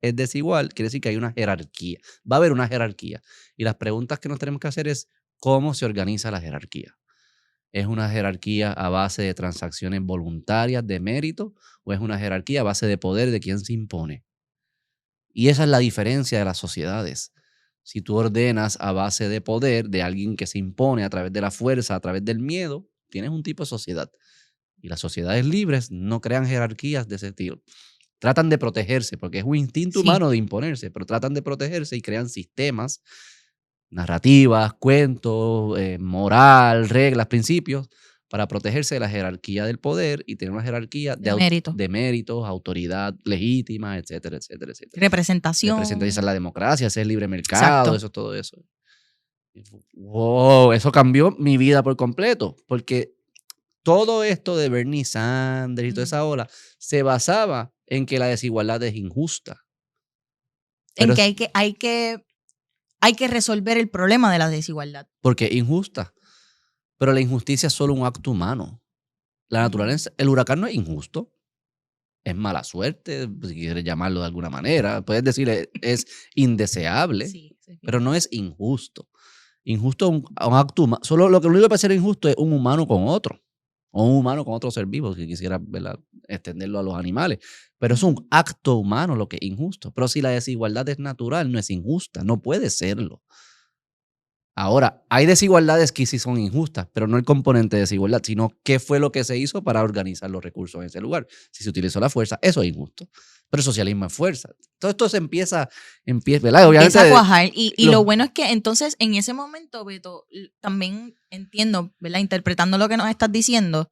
es desigual, quiere decir que hay una jerarquía. Va a haber una jerarquía. Y las preguntas que nos tenemos que hacer es, ¿cómo se organiza la jerarquía? ¿Es una jerarquía a base de transacciones voluntarias de mérito o es una jerarquía a base de poder de quien se impone? Y esa es la diferencia de las sociedades. Si tú ordenas a base de poder de alguien que se impone a través de la fuerza, a través del miedo, tienes un tipo de sociedad. Y las sociedades libres no crean jerarquías de ese estilo. Tratan de protegerse, porque es un instinto humano de imponerse, pero tratan de protegerse y crean sistemas, narrativas, cuentos, moral, reglas, principios, para protegerse de la jerarquía del poder y tener una jerarquía de méritos, autoridad legítima, etcétera, etcétera, etcétera. Representación. Esa es la democracia, ese es el libre mercado, eso, todo eso. Wow, eso cambió mi vida por completo, porque todo esto de Bernie Sanders y toda esa ola se basaba en que la desigualdad es injusta. Pero en que hay que resolver el problema de la desigualdad. Porque es injusta. Pero la injusticia es solo un acto humano. La naturaleza, el huracán no es injusto. Es mala suerte, si quieres llamarlo de alguna manera. Puedes decir es indeseable, pero no es injusto. Injusto es un acto humano. Solo lo único que puede ser injusto es un humano con otro. O un humano con otro ser vivo, si quisiera, ¿verdad?, extenderlo a los animales. Pero es un acto humano lo que es injusto. Pero si la desigualdad es natural, no es injusta. No puede serlo. Ahora, hay desigualdades que sí son injustas, pero no el componente de desigualdad, sino qué fue lo que se hizo para organizar los recursos en ese lugar. Si se utilizó la fuerza, eso es injusto. Pero el socialismo es fuerza. Todo esto se empieza ¿verdad? Obviamente, empieza a cuajar. Y lo bueno es que entonces en ese momento, Beto, también entiendo, ¿verdad?, interpretando lo que nos estás diciendo,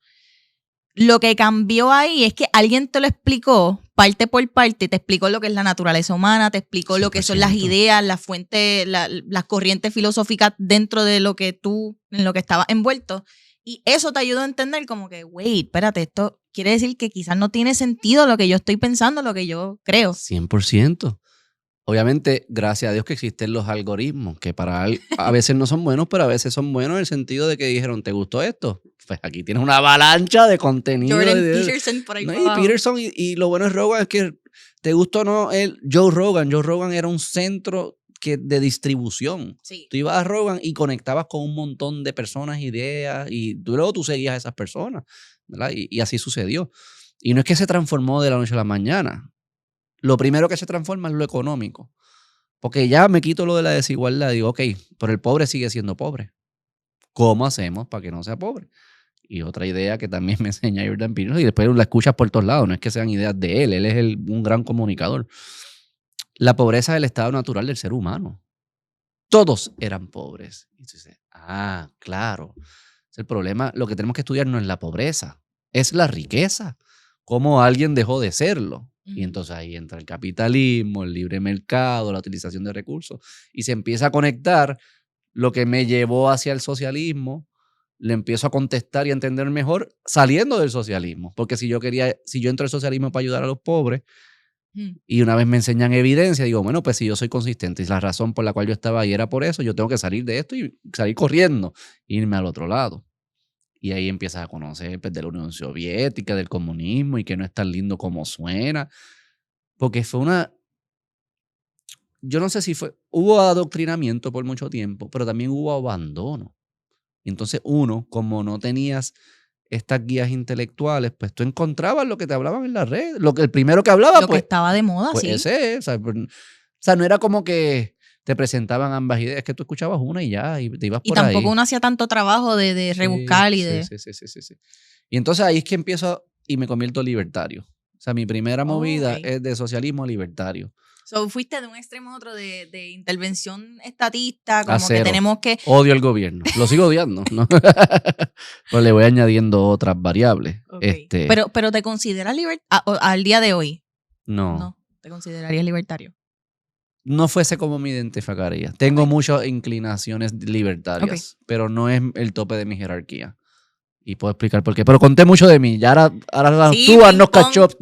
Lo que cambió ahí es que alguien te lo explicó parte por parte, te explicó lo que es la naturaleza humana, te explicó lo que son las 100%. ideas, las fuentes, las corrientes filosóficas dentro de lo que en lo que estabas envuelto. Y eso te ayudó a entender como que, wait, espérate, esto quiere decir que quizás no tiene sentido lo que yo estoy pensando, lo que yo creo. 100%. Obviamente, gracias a Dios que existen los algoritmos, que a veces no son buenos, pero a veces son buenos en el sentido de que dijeron, ¿te gustó esto? Pues aquí tienes una avalancha de contenido. Jordan Peterson por ahí No, para y abajo. Peterson, y lo bueno de Rogan es que, ¿te gustó o no? Joe Rogan era un centro de distribución. Sí. Tú ibas a Rogan y conectabas con un montón de personas, ideas, y luego tú seguías a esas personas, ¿verdad? Y así sucedió. Y no es que se transformó de la noche a la mañana. Lo primero que se transforma es lo económico. Porque ya me quito lo de la desigualdad. Digo, ok, pero el pobre sigue siendo pobre. ¿Cómo hacemos para que no sea pobre? Y otra idea que también me enseña Jordan Peterson, y después la escuchas por todos lados, no es que sean ideas de él es un gran comunicador. La pobreza es el estado natural del ser humano. Todos eran pobres. Y tú dices, claro. El problema, lo que tenemos que estudiar no es la pobreza, es la riqueza. Cómo alguien dejó de serlo. Y entonces ahí entra el capitalismo, el libre mercado, la utilización de recursos. Y se empieza a conectar lo que me llevó hacia el socialismo. Le empiezo a contestar y a entender mejor saliendo del socialismo. Porque si yo entro al socialismo para ayudar a los pobres, y una vez me enseñan evidencia, digo, bueno, pues si yo soy consistente y la razón por la cual yo estaba ahí era por eso, yo tengo que salir de esto y salir corriendo, irme al otro lado. Y ahí empiezas a conocer pues, de la Unión Soviética, del comunismo y que no es tan lindo como suena. Porque yo no sé si hubo adoctrinamiento por mucho tiempo, pero también hubo abandono. Entonces uno, como no tenías estas guías intelectuales, pues tú encontrabas lo que te hablaban en la red. El primero que hablaba, lo pues, que estaba de moda, pues sí. ese es. O sea, no era como que te presentaban ambas ideas, es que tú escuchabas una y ya, y te ibas por ahí. Y tampoco uno hacía tanto trabajo de rebuscar y de... Sí. Y entonces ahí es que empiezo y me convierto libertario. O sea, mi primera movida es de socialismo libertario. So, fuiste de un extremo a otro de intervención estatista, como que tenemos que... Odio el gobierno. Lo sigo odiando, ¿no? Pues le voy añadiendo otras variables. Okay. Pero ¿te consideras al día de hoy? No. No, ¿te considerarías libertario? No fuese como me identificaría. Tengo muchas inclinaciones libertarias, pero no es el tope de mi jerarquía. Y puedo explicar por qué. Pero conté mucho de mí. Ya ahora sí, tú haznos catch up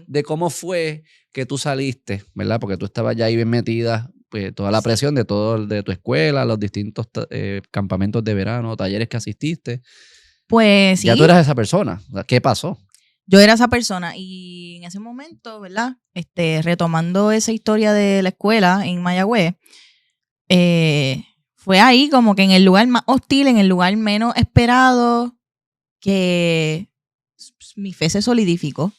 de cómo fue que tú saliste, ¿verdad? Porque tú estabas ya ahí bien metida, pues toda la presión de tu escuela, los distintos campamentos de verano, talleres que asististe. Pues sí. Ya tú eras esa persona. ¿Qué pasó? Yo era esa persona y en ese momento, ¿verdad? Retomando esa historia de la escuela en Mayagüez, fue ahí como que en el lugar más hostil, en el lugar menos esperado, que mi fe se solidificó.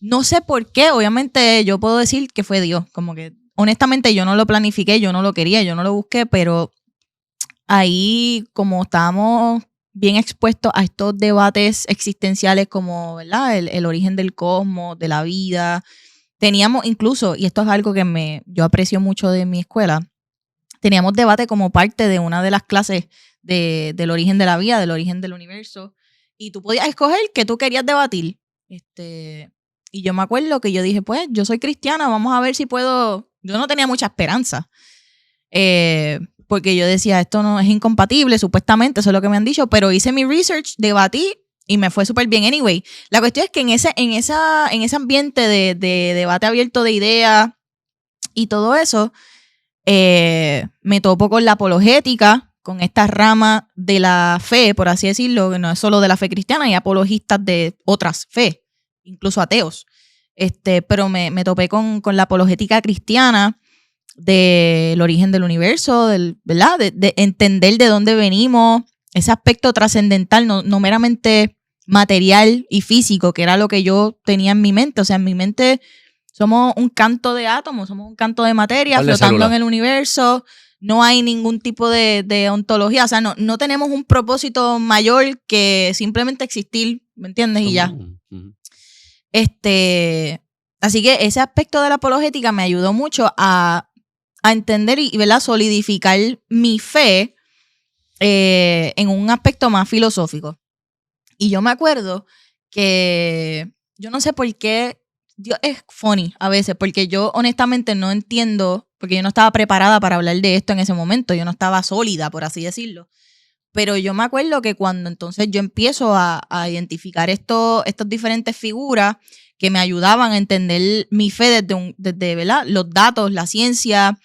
No sé por qué, obviamente yo puedo decir que fue Dios, como que honestamente yo no lo planifiqué, yo no lo quería, yo no lo busqué, pero ahí como estábamos bien expuestos a estos debates existenciales como, ¿verdad? El origen del cosmos, de la vida. Teníamos incluso, y esto es algo que yo aprecio mucho de mi escuela, teníamos debate como parte de una de las clases del origen de la vida, del origen del universo, y tú podías escoger qué tú querías debatir. Y yo me acuerdo que yo dije, pues, yo soy cristiana, vamos a ver si puedo... Yo no tenía mucha esperanza. Porque yo decía, esto no es incompatible, supuestamente, eso es lo que me han dicho, pero hice mi research, debatí y me fue súper bien. Anyway, la cuestión es que en ese ambiente de debate abierto de ideas y todo eso, me topo con la apologética, con esta rama de la fe, por así decirlo, que no es solo de la fe cristiana, hay apologistas de otras fe, incluso ateos. Pero me topé con la apologética cristiana, del origen del universo, ¿verdad? De entender de dónde venimos, ese aspecto trascendental, no meramente material y físico, que era lo que yo tenía en mi mente. O sea, en mi mente somos un canto de átomos, somos un canto de materia flotando en el universo, no hay ningún tipo de ontología, o sea, no tenemos un propósito mayor que simplemente existir, ¿me entiendes? Y ya. Así que ese aspecto de la apologética me ayudó mucho a entender y ¿verdad? Solidificar mi fe en un aspecto más filosófico. Y yo me acuerdo que yo no sé por qué Dios es funny a veces, porque yo honestamente no entiendo, porque yo no estaba preparada para hablar de esto en ese momento, yo no estaba sólida, por así decirlo. Pero yo me acuerdo que cuando entonces yo empiezo a identificar estas diferentes figuras que me ayudaban a entender mi fe desde ¿verdad? Los datos, la ciencia,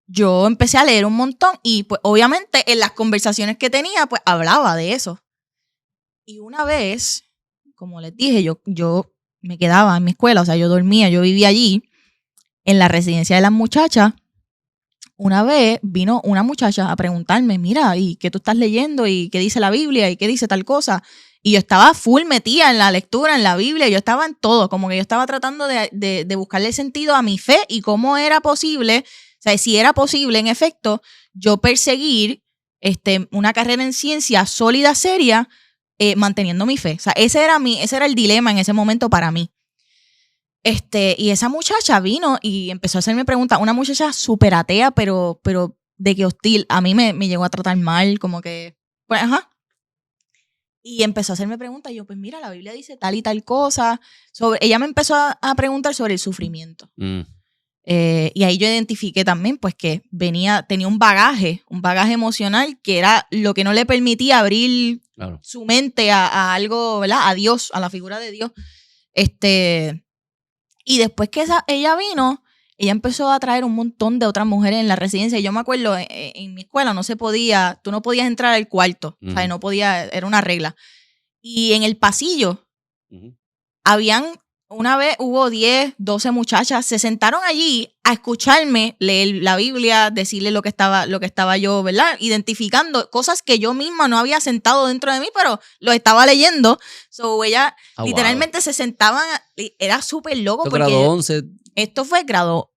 yo empecé a leer un montón y pues obviamente en las conversaciones que tenía pues hablaba de eso. Y una vez, como les dije, yo me quedaba en mi escuela, o sea, yo dormía, yo vivía allí en la residencia de las muchachas. Una vez vino una muchacha a preguntarme, mira, ¿y qué tú estás leyendo? ¿Y qué dice la Biblia? ¿Y qué dice tal cosa? Y yo estaba full metida en la lectura, en la Biblia, yo estaba en todo, como que yo estaba tratando de buscarle sentido a mi fe y cómo era posible, o sea, si era posible, en efecto, yo perseguir una carrera en ciencia sólida, seria, manteniendo mi fe. O sea, ese era el dilema en ese momento para mí. Y esa muchacha vino y empezó a hacerme preguntas. Una muchacha súper atea, pero de que hostil. A mí me llegó a tratar mal, como que, pues, ajá. Y empezó a hacerme preguntas. Y yo, pues mira, la Biblia dice tal y tal cosa. Ella me empezó a preguntar sobre el sufrimiento. Y ahí yo identifiqué también, pues, que tenía un bagaje emocional que era lo que no le permitía abrir su mente a algo, ¿verdad? A Dios, a la figura de Dios. Y después que ella vino, ella empezó a traer un montón de otras mujeres en la residencia. Y yo me acuerdo, en mi escuela tú no podías entrar al cuarto. O sea, no podía, era una regla. Y en el pasillo, una vez hubo 10, 12 muchachas, se sentaron allí a escucharme leer la Biblia, decirle lo que estaba yo, ¿verdad? Identificando cosas que yo misma no había sentado dentro de mí, pero lo estaba leyendo. So, ella literalmente se sentaban, era súper loco. ¿Esto grado 11? Esto fue grado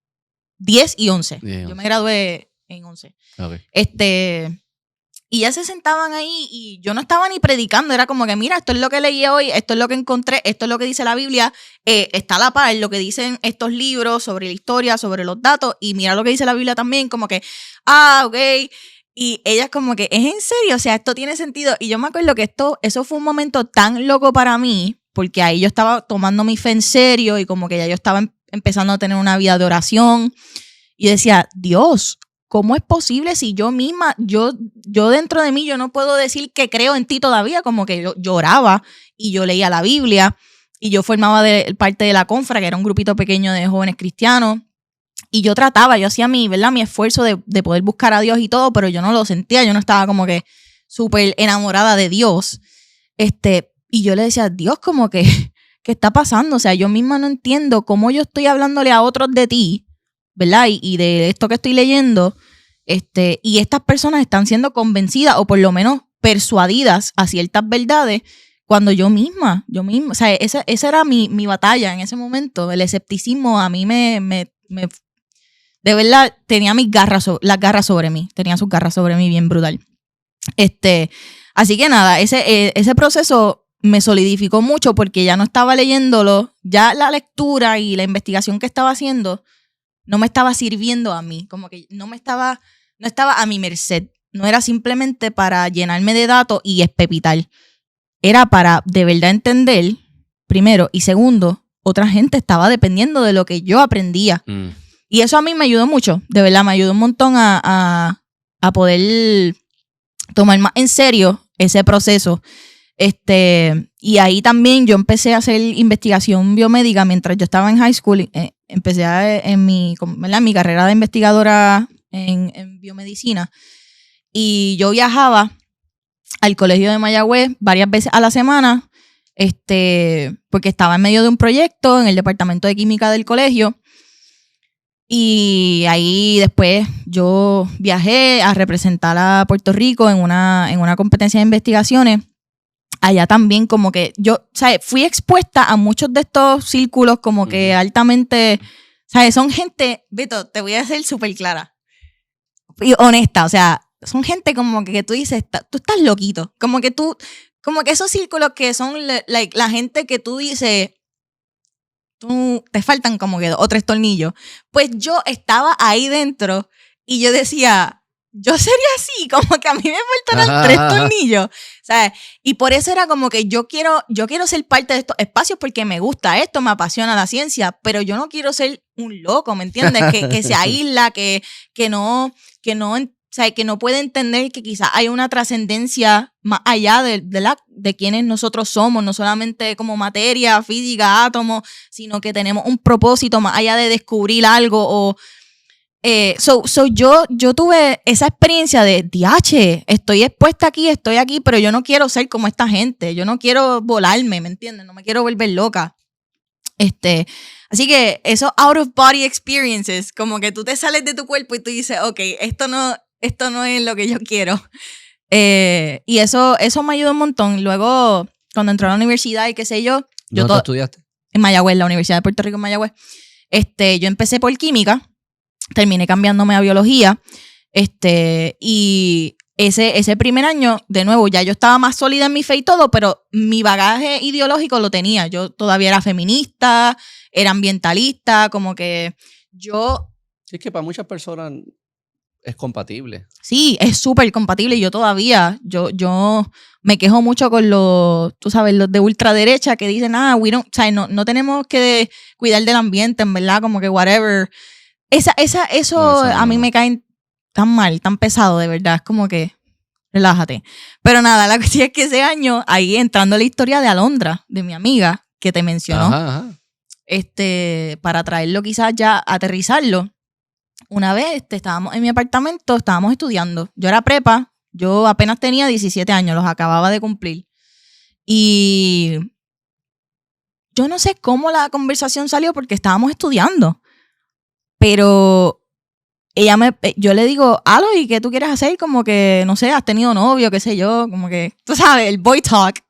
10 y 11. Yo me gradué en 11. Okay. Y ya se sentaban ahí y yo no estaba ni predicando, era como que mira, esto es lo que leí hoy, esto es lo que encontré, esto es lo que dice la Biblia, está a la par lo que dicen estos libros sobre la historia, sobre los datos, y mira lo que dice la Biblia también, como que, ok, y ellas como que, ¿es en serio? O sea, esto tiene sentido. Y yo me acuerdo que eso fue un momento tan loco para mí, porque ahí yo estaba tomando mi fe en serio y como que ya yo estaba empezando a tener una vida de oración y decía, Dios, ¿cómo es posible si yo misma, yo dentro de mí, yo no puedo decir que creo en ti todavía? Como que yo lloraba y yo leía la Biblia y yo formaba parte de la confra, que era un grupito pequeño de jóvenes cristianos. Y yo hacía mi esfuerzo de poder buscar a Dios y todo, pero yo no lo sentía, yo no estaba como que súper enamorada de Dios. Y yo le decía, Dios, como que, ¿qué está pasando? O sea, yo misma no entiendo cómo yo estoy hablándole a otros de ti, ¿verdad? Y de esto que estoy leyendo, y estas personas están siendo convencidas o por lo menos persuadidas a ciertas verdades cuando yo misma, o sea, esa era mi batalla en ese momento. El escepticismo a mí de verdad tenía las garras sobre mí, tenía sus garras sobre mí bien brutal. Así que nada, ese proceso me solidificó mucho porque ya no estaba leyéndolo, ya la lectura y la investigación que estaba haciendo no me estaba sirviendo a mí, como que no estaba a mi merced. No era simplemente para llenarme de datos y espepitar. Era para de verdad entender, primero, y segundo, otra gente estaba dependiendo de lo que yo aprendía. Y eso a mí me ayudó mucho, de verdad, me ayudó un montón a poder tomar más en serio ese proceso. Y ahí también yo empecé a hacer investigación biomédica mientras yo estaba en high school. Empecé en mi carrera de investigadora en biomedicina. Y yo viajaba al colegio de Mayagüez varias veces a la semana, porque estaba en medio de un proyecto en el departamento de química del colegio. Y ahí después yo viajé a representar a Puerto Rico en una competencia de investigaciones. Allá también como que yo, ¿sabes? Fui expuesta a muchos de estos círculos como que altamente, ¿sabes? Son gente, Beto, te voy a ser súper clara y honesta, o sea, son gente como que tú dices, tú estás loquito, como que esos círculos que son la gente que tú dices, te faltan como que 2 o 3 tornillos. Pues yo estaba ahí dentro y yo decía, yo sería así, como que a mí me faltaran 3 tornillos, ¿sabes? Y por eso era como que yo quiero ser parte de estos espacios porque me gusta esto, me apasiona la ciencia, pero yo no quiero ser un loco, ¿me entiendes? Que se aísla, que no, o sea, que no puede entender que quizás hay una trascendencia más allá de quienes nosotros somos, no solamente como materia, física, átomos, sino que tenemos un propósito más allá de descubrir algo o... yo tuve esa experiencia de DH, estoy expuesta aquí, estoy aquí, pero yo no quiero ser como esta gente, yo no quiero volarme, ¿me entiendes? No me quiero volver loca. Así que esos out of body experiences, como que tú te sales de tu cuerpo y tú dices, ok, esto no es lo que yo quiero. Y eso me ayudó un montón. Luego, cuando entré a la universidad y qué sé yo. ¿Dónde estudiaste? En Mayagüez, la Universidad de Puerto Rico en Mayagüez. Yo empecé por química, terminé cambiándome a biología. Y ese primer año, de nuevo, ya yo estaba más sólida en mi fe y todo, pero mi bagaje ideológico lo tenía. Yo todavía era feminista, era ambientalista, como que yo... Sí, es que para muchas personas es compatible. Sí, es súper compatible y yo todavía, yo me quejo mucho con los, tú sabes, los de ultraderecha que dicen, o sea, no tenemos que cuidar del ambiente, en verdad, como que whatever. Eso a mí me cae tan mal, tan pesado, de verdad, es como que relájate. Pero nada, la cuestión es que ese año, ahí entrando a la historia de Alondra, de mi amiga, que te mencionó, ajá. Para traerlo quizás ya, aterrizarlo. Una vez estábamos en mi apartamento, estábamos estudiando. Yo era prepa, yo apenas tenía 17 años, los acababa de cumplir. Y yo no sé cómo la conversación salió porque estábamos estudiando. Pero yo le digo, Alo, ¿y qué tú quieres hacer? Como que, no sé, has tenido novio, qué sé yo, como que, tú sabes, el boy talk.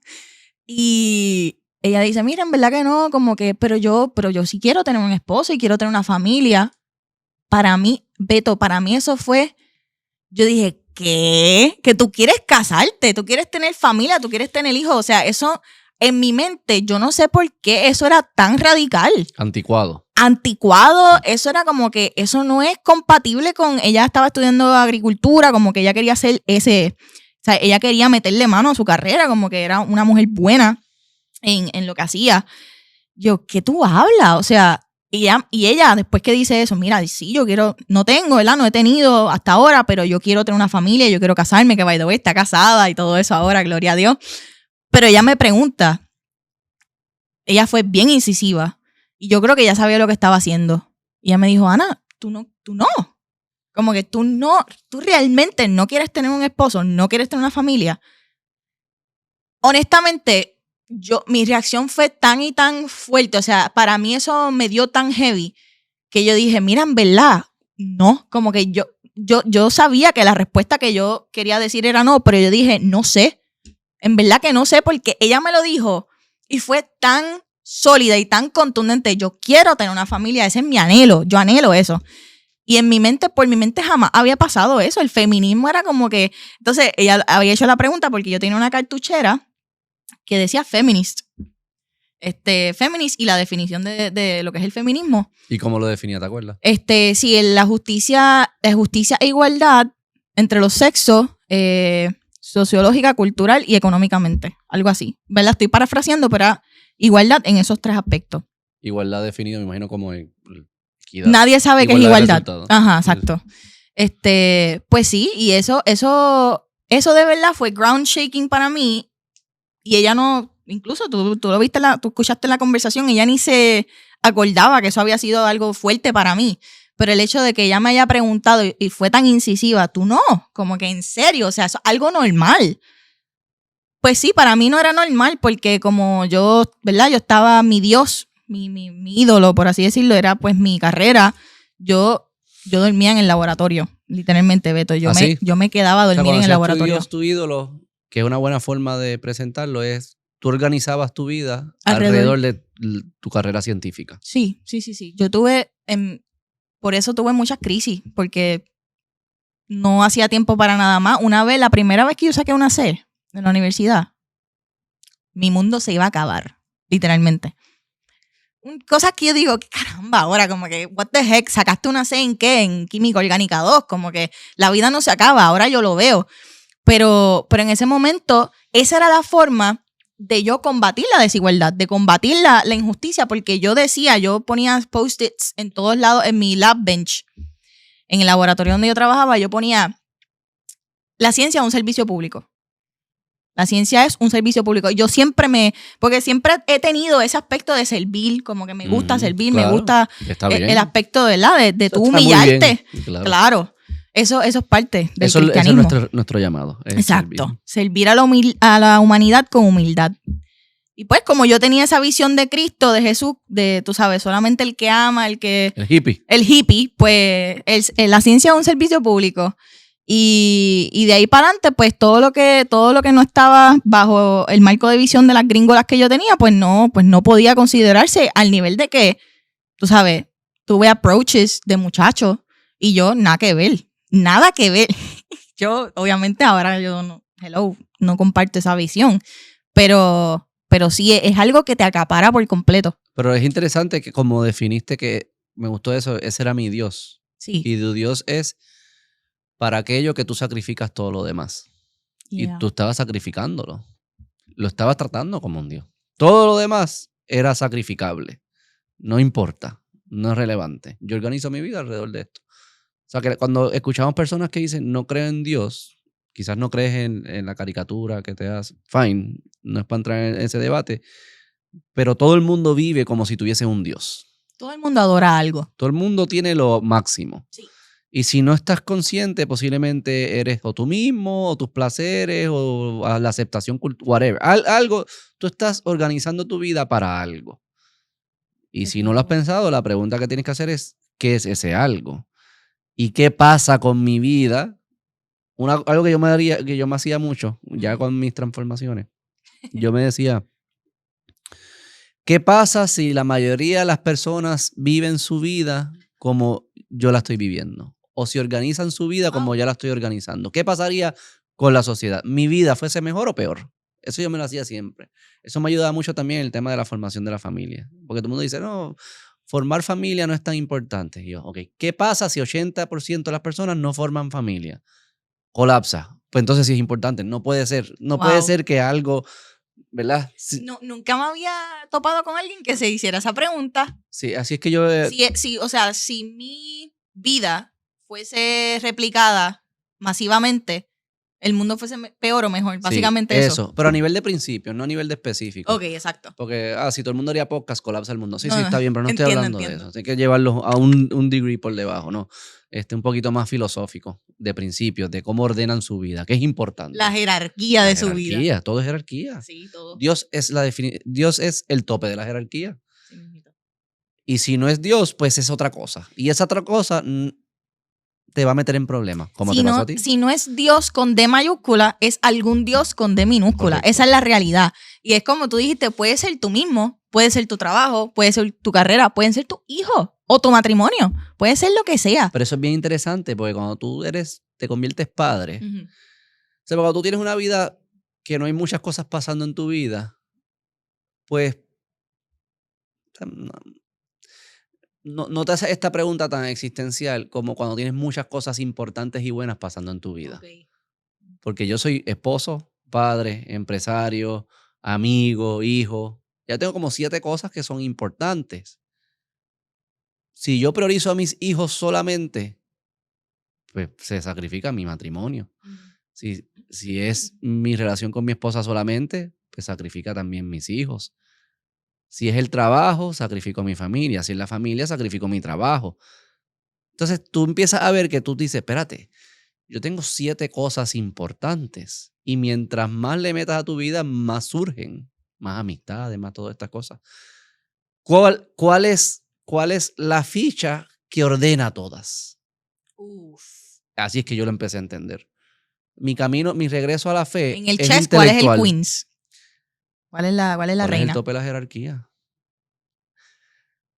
Y ella dice, mira, en verdad que no, como que, pero yo sí quiero tener un esposo y quiero tener una familia. Para mí, Beto, eso fue, yo dije, ¿qué? Que tú quieres casarte, tú quieres tener familia, tú quieres tener hijos. O sea, eso en mi mente, yo no sé por qué eso era tan radical. Anticuado, eso era como que eso no es compatible con, ella estaba estudiando agricultura, como que ella quería hacer o sea, ella quería meterle mano a su carrera, como que era una mujer buena en lo que hacía. Yo, ¿qué tú hablas? O sea, y ella, después que dice eso, mira, sí, yo quiero, no tengo, ¿verdad? No he tenido hasta ahora, pero yo quiero tener una familia, yo quiero casarme, que by the way, está casada y todo eso ahora, gloria a Dios. Pero ella me pregunta, ella fue bien incisiva, y yo creo que ella sabía lo que estaba haciendo. Y ella me dijo, Ana, tú no. Como que tú realmente no quieres tener un esposo, no quieres tener una familia. Honestamente, mi reacción fue tan y tan fuerte, o sea, para mí eso me dio tan heavy que yo dije, mira, en verdad, no, como que yo sabía que la respuesta que yo quería decir era no, pero yo dije, no sé, en verdad que no sé, porque ella me lo dijo y fue tan sólida y tan contundente, yo quiero tener una familia, ese es mi anhelo, yo anhelo eso. Y por mi mente jamás había pasado eso, el feminismo era como que, entonces ella había hecho la pregunta porque yo tenía una cartuchera que decía feminist. Feminist y la definición de lo que es el feminismo. ¿Y cómo lo definía, te acuerdas? Sí, la justicia e igualdad entre los sexos, sociológica, cultural y económicamente. Algo así. ¿Verdad? Estoy parafraseando, pero era igualdad en esos 3 aspectos. Igualdad definido, me imagino, como equidad. Nadie sabe qué es igualdad. Ajá, exacto. Pues sí, y eso de verdad fue ground shaking para mí. Y ella no, incluso tú lo viste, tú escuchaste la conversación, ella ni se acordaba que eso había sido algo fuerte para mí. Pero el hecho de que ella me haya preguntado y fue tan incisiva, tú no, como que en serio, o sea, eso es algo normal. Pues sí, para mí no era normal porque como yo, ¿verdad? Yo estaba, mi Dios, mi ídolo, por así decirlo, era pues mi carrera. Yo dormía en el laboratorio, literalmente, Beto. Yo me quedaba a dormir en el laboratorio. Tu ídolo, que es una buena forma de presentarlo, es tú organizabas tu vida alrededor de tu carrera científica. Sí. Yo por eso tuve muchas crisis, porque no hacía tiempo para nada más. La primera vez que yo saqué una C en la universidad, mi mundo se iba a acabar, literalmente. cosas que yo digo, caramba, ahora como que, what the heck, sacaste una C en qué, en química orgánica 2, como que la vida no se acaba, ahora yo lo veo. Pero en ese momento, esa era la forma de yo combatir la desigualdad, de combatir la injusticia, porque yo ponía post-its en todos lados, en mi lab bench, en el laboratorio donde yo trabajaba, yo ponía, la ciencia es un servicio público. La ciencia es un servicio público. Yo porque siempre he tenido ese aspecto de servir, como que me gusta servir, claro, me gusta el aspecto de tú humillarte. Claro. Claro. Eso es parte del cristianismo. Eso es nuestro llamado. Exacto. Servir a la humanidad con humildad. Y pues como yo tenía esa visión de Cristo, de Jesús, de, tú sabes, solamente el que ama, el hippie, pues la ciencia es un servicio público. Y de ahí para adelante, pues todo lo que no estaba bajo el marco de visión de las gringolas que yo tenía, pues no podía considerarse al nivel de que, tú sabes, tuve approaches de muchachos y yo nada que ver. Yo, obviamente, ahora yo no comparto esa visión, pero sí es algo que te acapara por completo. Pero es interesante que como definiste que, me gustó eso, ese era mi Dios. Sí. Y tu Dios es para aquello que tú sacrificas todo lo demás. Yeah. Y tú estabas sacrificándolo. Lo estabas tratando como un Dios. Todo lo demás era sacrificable. No importa. No es relevante. Yo organizo mi vida alrededor de esto. O sea, que cuando escuchamos personas que dicen no creo en Dios, quizás no crees en la caricatura que te das, fine, no es para entrar en ese debate, pero todo el mundo vive como si tuviese un Dios. Todo el mundo adora algo. Todo el mundo tiene lo máximo. Sí. Y si no estás consciente, posiblemente eres o tú mismo, o tus placeres, o la aceptación cultural, whatever. Algo, tú estás organizando tu vida para algo. Y si no lo has pensado, la pregunta que tienes que hacer es, ¿qué es ese algo? ¿Y qué pasa con mi vida? Algo que yo me hacía mucho, ya con mis transformaciones. Yo me decía, ¿qué pasa si la mayoría de las personas viven su vida como yo la estoy viviendo? O si organizan su vida como ya la estoy organizando. ¿Qué pasaría con la sociedad? ¿Mi vida fuese mejor o peor? Eso yo me lo hacía siempre. Eso me ayudaba mucho también en el tema de la formación de la familia. Porque todo el mundo dice, no, formar familia no es tan importante. Y yo, ok, ¿qué pasa si 80% de las personas no forman familia? Colapsa. Pues entonces sí es importante. No puede ser. No puede ser que algo, ¿verdad? No, nunca me había topado con alguien que se hiciera esa pregunta. Sí, así es que yo... O sea, si mi vida fuese replicada masivamente, el mundo fuese peor o mejor, básicamente sí, eso. Pero a nivel de principios, no a nivel de específico. Ok, exacto. Porque, si todo el mundo haría podcast, colapsa el mundo. Sí, está bien, pero no estoy hablando de eso. Hay que llevarlo a un degree por debajo, ¿no? Un poquito más filosófico, de principios, de cómo ordenan su vida, que es importante. La jerarquía de su vida. Todo es jerarquía. Sí, todo. Dios es el tope de la jerarquía. Sí, y si no es Dios, pues es otra cosa. Y esa otra cosa te va a meter en problemas, como te pasó a ti. Si no es Dios con D mayúscula, es algún Dios con D minúscula. Correcto. Esa es la realidad. Y es como tú dijiste, puede ser tú mismo, puede ser tu trabajo, puede ser tu carrera, pueden ser tu hijo o tu matrimonio. Puede ser lo que sea. Pero eso es bien interesante porque cuando tú te conviertes padre, o sea, cuando tú tienes una vida que no hay muchas cosas pasando en tu vida, pues no te haces esta pregunta tan existencial como cuando tienes muchas cosas importantes y buenas pasando en tu vida. Okay. Porque yo soy esposo, padre, empresario, amigo, hijo. Ya tengo como 7 cosas que son importantes. Si yo priorizo a mis hijos solamente, pues se sacrifica mi matrimonio. Si es mi relación con mi esposa solamente, pues sacrifica también mis hijos. Si es el trabajo, sacrifico a mi familia. Si es la familia, sacrifico mi trabajo. Entonces tú empiezas a ver que tú dices, espérate, yo tengo 7 cosas importantes. Y mientras más le metas a tu vida, más surgen. Más amistades, más todas estas cosas. ¿Cuál es la ficha que ordena todas? Uf. Así es que yo lo empecé a entender. Mi camino, mi regreso a la fe. En el chess, ¿cuál es el queens? ¿Cuál es la reina? Es el tope de la jerarquía.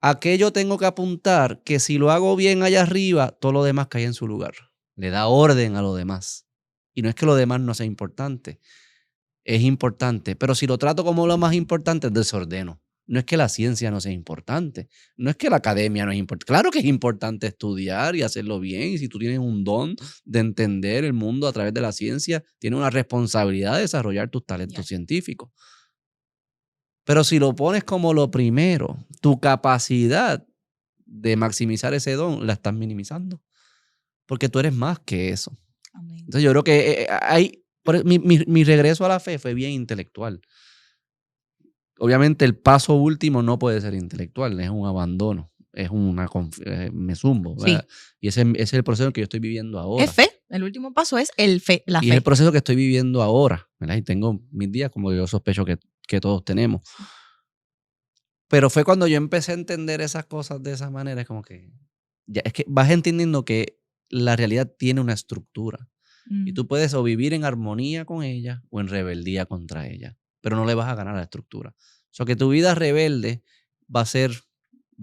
¿A qué yo tengo que apuntar? Que si lo hago bien allá arriba, todo lo demás cae en su lugar. Le da orden a lo demás. Y no es que lo demás no sea importante. Es importante. Pero si lo trato como lo más importante, desordeno. No es que la ciencia no sea importante, no es que la academia no es importante. Claro que es importante estudiar y hacerlo bien, y si tú tienes un don de entender el mundo a través de la ciencia, tienes una responsabilidad de desarrollar tus talentos científicos. Pero si lo pones como lo primero, tu capacidad de maximizar ese don la estás minimizando, porque tú eres más que eso. Amén. Entonces yo creo que mi regreso a la fe fue bien intelectual. Obviamente el paso último no puede ser intelectual, es un abandono, es me zumbo. Sí. Y ese es el proceso que yo estoy viviendo ahora. Es fe, el último paso es la Y fe. es el proceso que estoy viviendo ahora, ¿verdad? Y tengo mis días como yo sospecho que todos tenemos. Pero fue cuando yo empecé a entender esas cosas de esa manera, es como que, ya, es que vas entendiendo que la realidad tiene una estructura. Y tú puedes o vivir en armonía con ella o en rebeldía contra ella, pero no le vas a ganar a la estructura. O sea, que tu vida rebelde va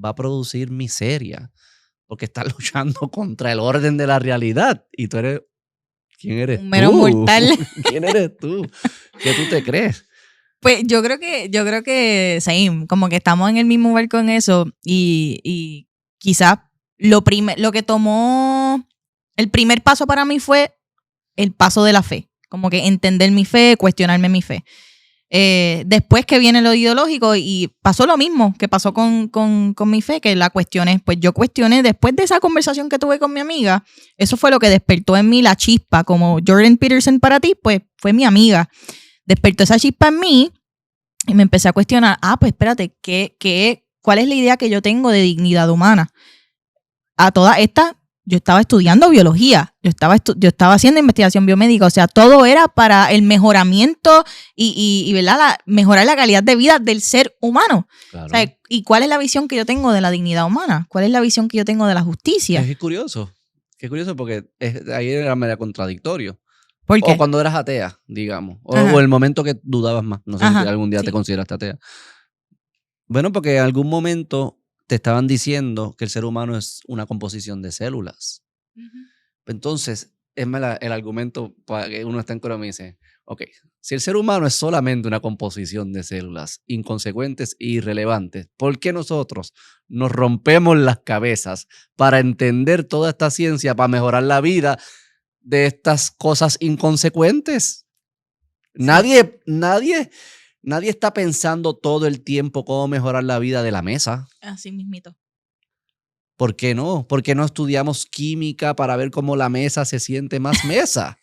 a producir miseria, porque estás luchando contra el orden de la realidad. Y tú eres, ¿quién eres tú? Un mero mortal. ¿Quién eres tú? ¿Qué tú te crees? Pues yo creo que same, como que estamos en el mismo barco en eso y quizás lo que tomó el primer paso para mí fue el paso de la fe, como que entender mi fe, cuestionarme mi fe. Después que viene lo ideológico y pasó lo mismo que pasó con mi fe, que la cuestioné, pues yo cuestioné después de esa conversación que tuve con mi amiga, eso fue lo que despertó en mí la chispa, como Jordan Peterson para ti, pues fue mi amiga. Despertó esa chispa en mí y me empecé a cuestionar, pues espérate, ¿cuál es la idea que yo tengo de dignidad humana? A toda esta, yo estaba estudiando biología, yo estaba haciendo investigación biomédica, o sea, todo era para el mejoramiento y ¿verdad? Mejorar la calidad de vida del ser humano. Claro. O sea, ¿y cuál es la visión que yo tengo de la dignidad humana? ¿Cuál es la visión que yo tengo de la justicia? Es curioso porque ahí era medio contradictorio. ¿Por qué? O cuando eras atea, digamos. O el momento que dudabas más. No sé si algún día te consideraste atea. Bueno, porque en algún momento te estaban diciendo que el ser humano es una composición de células. Entonces, el argumento para que uno está en coro me dice, ok, si el ser humano es solamente una composición de células inconsecuentes e irrelevantes, ¿por qué nosotros nos rompemos las cabezas para entender toda esta ciencia, para mejorar la vida de estas cosas inconsecuentes? Sí. Nadie está pensando todo el tiempo cómo mejorar la vida de la mesa. Así mismito. ¿Por qué no? ¿Por qué no estudiamos química para ver cómo la mesa se siente más mesa?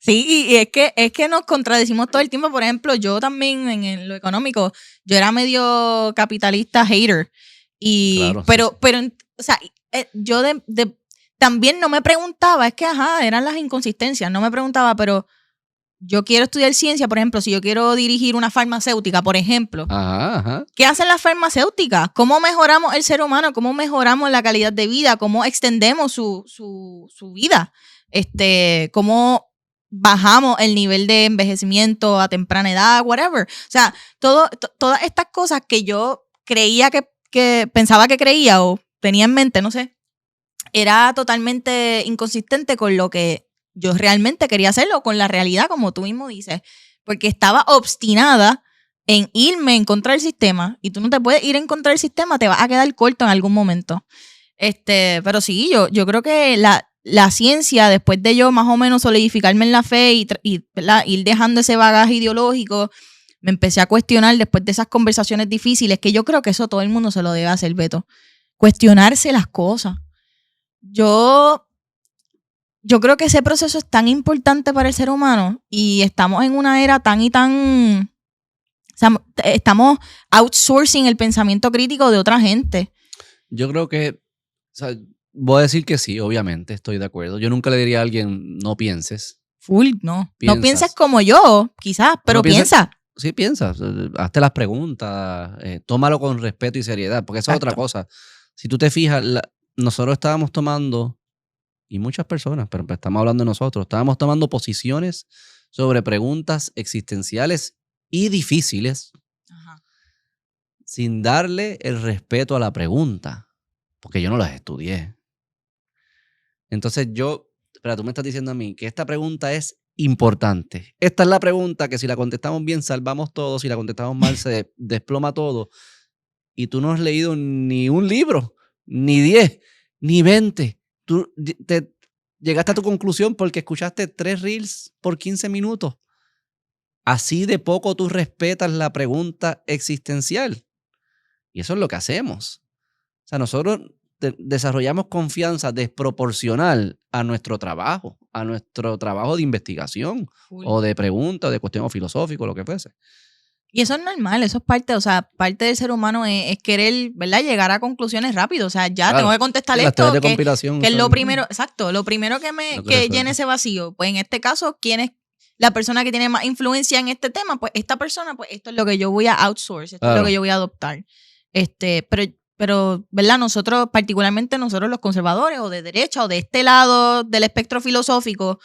Sí, y es que nos contradecimos todo el tiempo. Por ejemplo, yo también en lo económico, yo era medio capitalista hater. Claro, pero, o sea, yo también no me preguntaba, es que, eran las inconsistencias. No me preguntaba, pero yo quiero estudiar ciencia, por ejemplo, si yo quiero dirigir una farmacéutica, por ejemplo. ¿Qué hacen las farmacéuticas? ¿Cómo mejoramos el ser humano? ¿Cómo mejoramos la calidad de vida? ¿Cómo extendemos su vida? ¿Cómo bajamos el nivel de envejecimiento a temprana edad? Whatever. O sea, todas estas cosas que yo creía que pensaba que creía o tenía en mente, no sé, era totalmente inconsistente con lo que yo realmente quería hacerlo, con la realidad, como tú mismo dices, porque estaba obstinada en irme en contra del sistema, y tú no te puedes ir en contra del sistema, te vas a quedar corto en algún momento. Pero sí, yo creo que la ciencia, después de yo más o menos solidificarme en la fe y ir dejando ese bagaje ideológico, me empecé a cuestionar después de esas conversaciones difíciles, que yo creo que eso todo el mundo se lo debe hacer, Beto. Cuestionarse las cosas. Yo creo que ese proceso es tan importante para el ser humano y estamos en una era tan y tan... O sea, estamos outsourcing el pensamiento crítico de otra gente. Yo creo que... voy a decir que sí, obviamente, estoy de acuerdo. Yo nunca le diría a alguien, no pienses. Full, no. No pienses como yo, quizás, pero piensa. Sí, piensa. Hazte las preguntas. Tómalo con respeto y seriedad, porque eso es otra cosa. Si tú te fijas, nosotros estábamos tomando... Y muchas personas, pero estamos hablando de nosotros, estábamos tomando posiciones sobre preguntas existenciales y difíciles sin darle el respeto a la pregunta, porque yo no las estudié. Entonces tú me estás diciendo a mí que esta pregunta es importante. Esta es la pregunta que si la contestamos bien salvamos todo, si la contestamos mal se desploma todo. Y tú no has leído ni un libro, ni 10, ni 20. Tú llegaste a tu conclusión porque escuchaste 3 reels por 15 minutos. Así de poco tú respetas la pregunta existencial. Y eso es lo que hacemos. O sea, nosotros desarrollamos confianza desproporcional a nuestro trabajo de investigación o de pregunta, o de cuestión filosófica, lo que fuese. Y eso es normal, eso es parte, o sea, parte del ser humano es querer, ¿verdad? Llegar a conclusiones rápido. O sea, ya tengo que contestar esto, de compilación que es lo primero, exacto, lo primero que llene ese vacío. Pues en este caso, ¿quién es la persona que tiene más influencia en este tema? Pues esta persona, pues esto es lo que yo voy a outsource, esto es lo que yo voy a adoptar. Pero, ¿verdad? Nosotros, particularmente nosotros los conservadores o de derecha o de este lado del espectro filosófico,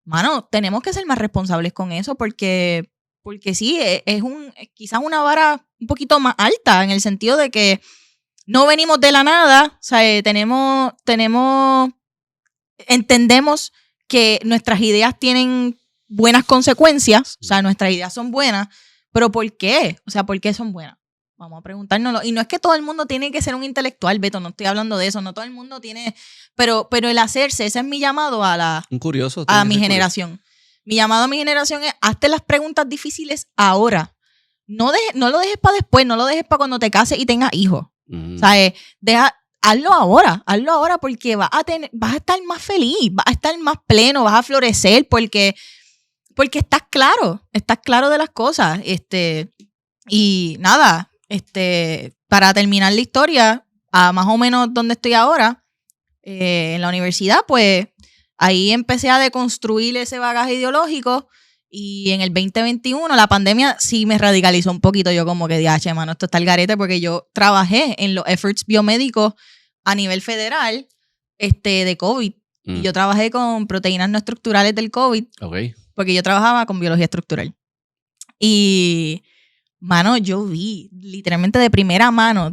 mano, tenemos que ser más responsables con eso porque sí, es quizás una vara un poquito más alta en el sentido de que no venimos de la nada, o sea, entendemos que nuestras ideas tienen buenas consecuencias, o sea, nuestras ideas son buenas, pero ¿por qué? O sea, ¿por qué son buenas? Vamos a preguntárnoslo. Y no es que todo el mundo tiene que ser un intelectual, Beto, no estoy hablando de eso, no todo el mundo tiene, pero el hacerse, ese es mi llamado un curioso, a mi generación. Mi llamado a mi generación es, hazte las preguntas difíciles ahora. No lo dejes para después, no lo dejes para cuando te cases y tengas hijos. O sea, hazlo ahora porque vas a estar más feliz, vas a estar más pleno, vas a florecer porque estás claro de las cosas. Y nada, para terminar la historia, a más o menos donde estoy ahora, en la universidad, pues ahí empecé a deconstruir ese bagaje ideológico y en el 2021 la pandemia sí me radicalizó un poquito. Yo como que dije, mano, esto está el garete porque yo trabajé en los efforts biomédicos a nivel federal de COVID. Y yo trabajé con proteínas no estructurales del COVID porque yo trabajaba con biología estructural. Y mano, yo vi literalmente de primera mano,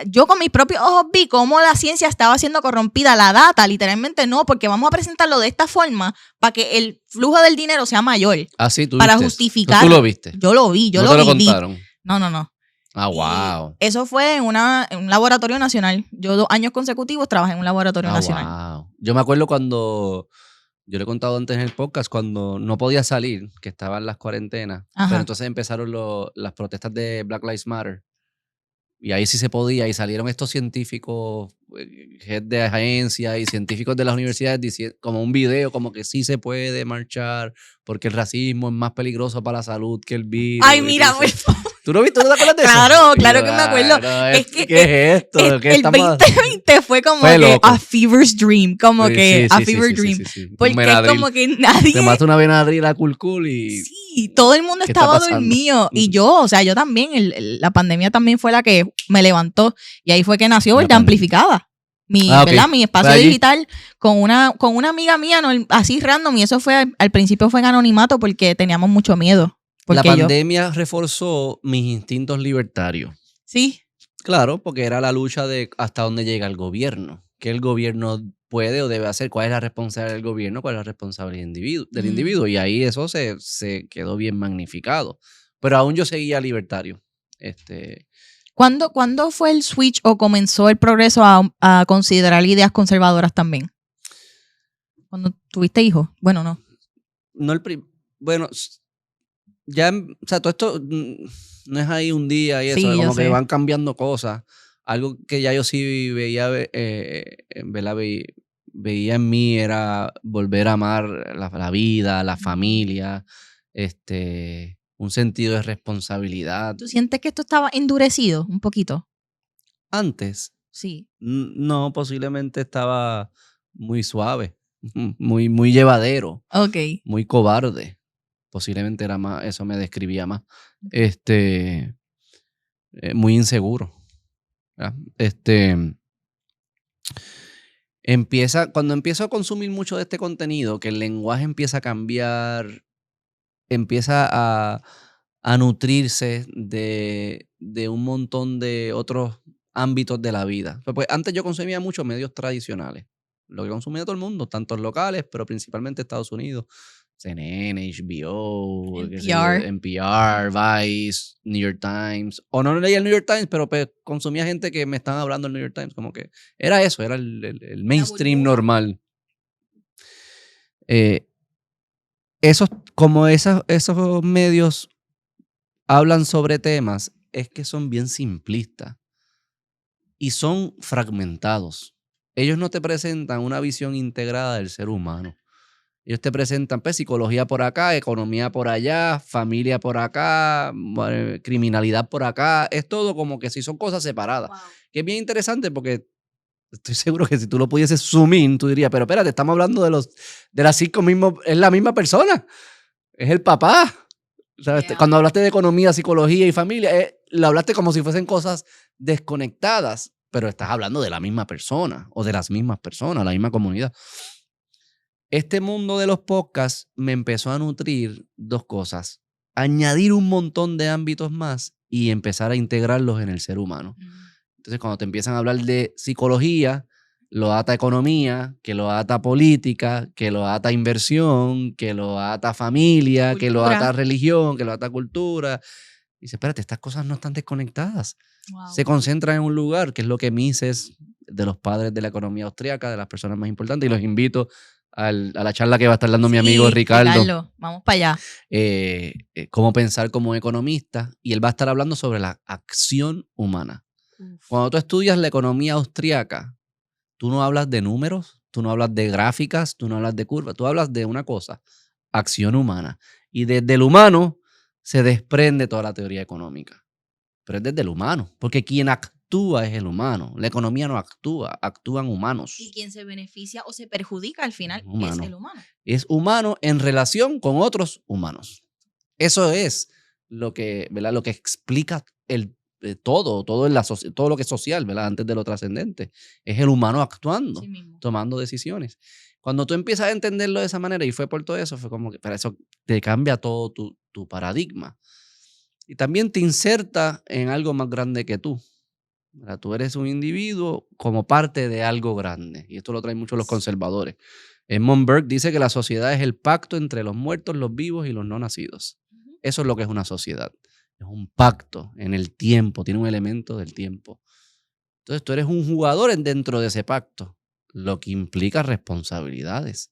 yo con mis propios ojos vi cómo la ciencia estaba siendo corrompida, la data literalmente no, porque vamos a presentarlo de esta forma para que el flujo del dinero sea mayor. Ah, sí, tú para viste. Justificar. ¿Tú lo viste? Yo lo vi, ¿No te lo contaron? No. Ah, wow. Y eso fue en un laboratorio nacional. Yo 2 años consecutivos trabajé en un laboratorio nacional. Wow. Yo me acuerdo cuando, yo le he contado antes en el podcast, cuando no podía salir, que estaban las cuarentenas, pero entonces empezaron las protestas de Black Lives Matter. Y ahí sí se podía, y salieron estos científicos, head de agencias y científicos de las universidades diciendo, como un video, como que sí se puede marchar porque el racismo es más peligroso para la salud que el virus. Ay, mira, por favor. ¿Tú lo viste? ¿Tú te acuerdas de eso? Claro que me acuerdo. ¿Qué es esto? El 2020 fue como que loco. A fever's dream, como que a fever dream. Porque es como que nadie... Te mata una Benadryl a cool y... Sí, todo el mundo estaba dormido. Y yo, o sea, yo también, la pandemia también fue la que me levantó. Y ahí fue que nació Verdad Amplificada. ¿verdad? Mi espacio digital con una amiga mía, así random. Y eso fue, al principio fue en anonimato porque teníamos mucho miedo. La pandemia reforzó mis instintos libertarios. Sí. Claro, porque era la lucha de hasta dónde llega el gobierno. ¿Qué el gobierno puede o debe hacer? ¿Cuál es la responsabilidad del gobierno? ¿Cuál es la responsabilidad del individuo? Y ahí eso se quedó bien magnificado. Pero aún yo seguía libertario. ¿Cuándo fue el switch o comenzó el progreso a considerar ideas conservadoras también? ¿Cuando tuviste hijos? Bueno, no. Bueno, ya, o sea, todo esto no es ahí un día y eso, sí, como que van cambiando cosas. Algo que ya yo sí veía, veía en mí era volver a amar la vida, la familia, un sentido de responsabilidad. ¿Tú sientes que esto estaba endurecido un poquito? Antes. Sí. No, posiblemente estaba muy suave, muy llevadero. Ok. Muy cobarde. Posiblemente era más, eso me describía más. Muy inseguro. Cuando empiezo a consumir mucho de este contenido, que el lenguaje empieza a cambiar, empieza a nutrirse de un montón de otros ámbitos de la vida. Pues antes yo consumía muchos medios tradicionales, lo que consumía todo el mundo, tanto locales, pero principalmente Estados Unidos. CNN, HBO, qué sé yo, NPR. NPR, Vice, New York Times. O no leía el New York Times, pero pues, consumía gente que me estaban hablando del New York Times. Como que era eso, era el mainstream burbuja. normal. Esos medios hablan sobre temas, es que son bien simplistas y son fragmentados. Ellos no te presentan una visión integrada del ser humano. Ellos te presentan pues, psicología por acá, economía por allá, familia por acá, criminalidad por acá. Es todo como que si son cosas separadas. Wow. Que es bien interesante porque estoy seguro que si tú lo pudieses zoom in, tú dirías, pero espérate, estamos hablando de las 5 mismos, es la misma persona. Es el papá. ¿Sabes? Yeah. Cuando hablaste de economía, psicología y familia, lo hablaste como si fuesen cosas desconectadas, pero estás hablando de la misma persona o de las mismas personas, la misma comunidad. Este mundo de los podcasts me empezó a nutrir dos cosas. Añadir un montón de ámbitos más y empezar a integrarlos en el ser humano. Entonces, cuando te empiezan a hablar de psicología, lo ata a economía, que lo ata a política, que lo ata a inversión, que lo ata a familia, Cultura. que lo ata a religión, que lo ata a cultura. Y dice, espérate, estas cosas no están desconectadas. Wow. Se concentran en un lugar, que es lo que Mises, de los padres de la economía austriaca, de las personas más importantes, y los invito a la charla que va a estar dando mi amigo Ricardo. Vamos para allá. Cómo pensar como economista, y él va a estar hablando sobre la acción humana. Cuando tú estudias la economía austriaca, tú no hablas de números, tú no hablas de gráficas, tú no hablas de curvas, tú hablas de una cosa, acción humana. Y desde el humano se desprende toda la teoría económica. Pero es desde el humano, porque quien actúa es el humano. La economía no actúa, actúan humanos. Y quien se beneficia o se perjudica al final es el humano. Es humano en relación con otros humanos. Eso es lo que, ¿verdad? Lo que explica todo lo que es social, ¿verdad? Antes de lo trascendente. Es el humano actuando, Sí mismo. tomando decisiones. Cuando tú empiezas a entenderlo de esa manera, y fue por todo eso, fue como que para eso te cambia todo tu paradigma. Y también te inserta en algo más grande que tú. ¿Verdad? Tú eres un individuo como parte de algo grande. Y esto lo traen mucho los conservadores. Edmund Burke dice que la sociedad es el pacto entre los muertos, los vivos y los no nacidos. Eso es lo que es una sociedad. Es un pacto en el tiempo, tiene un elemento del tiempo. Entonces tú eres un jugador dentro de ese pacto, lo que implica responsabilidades.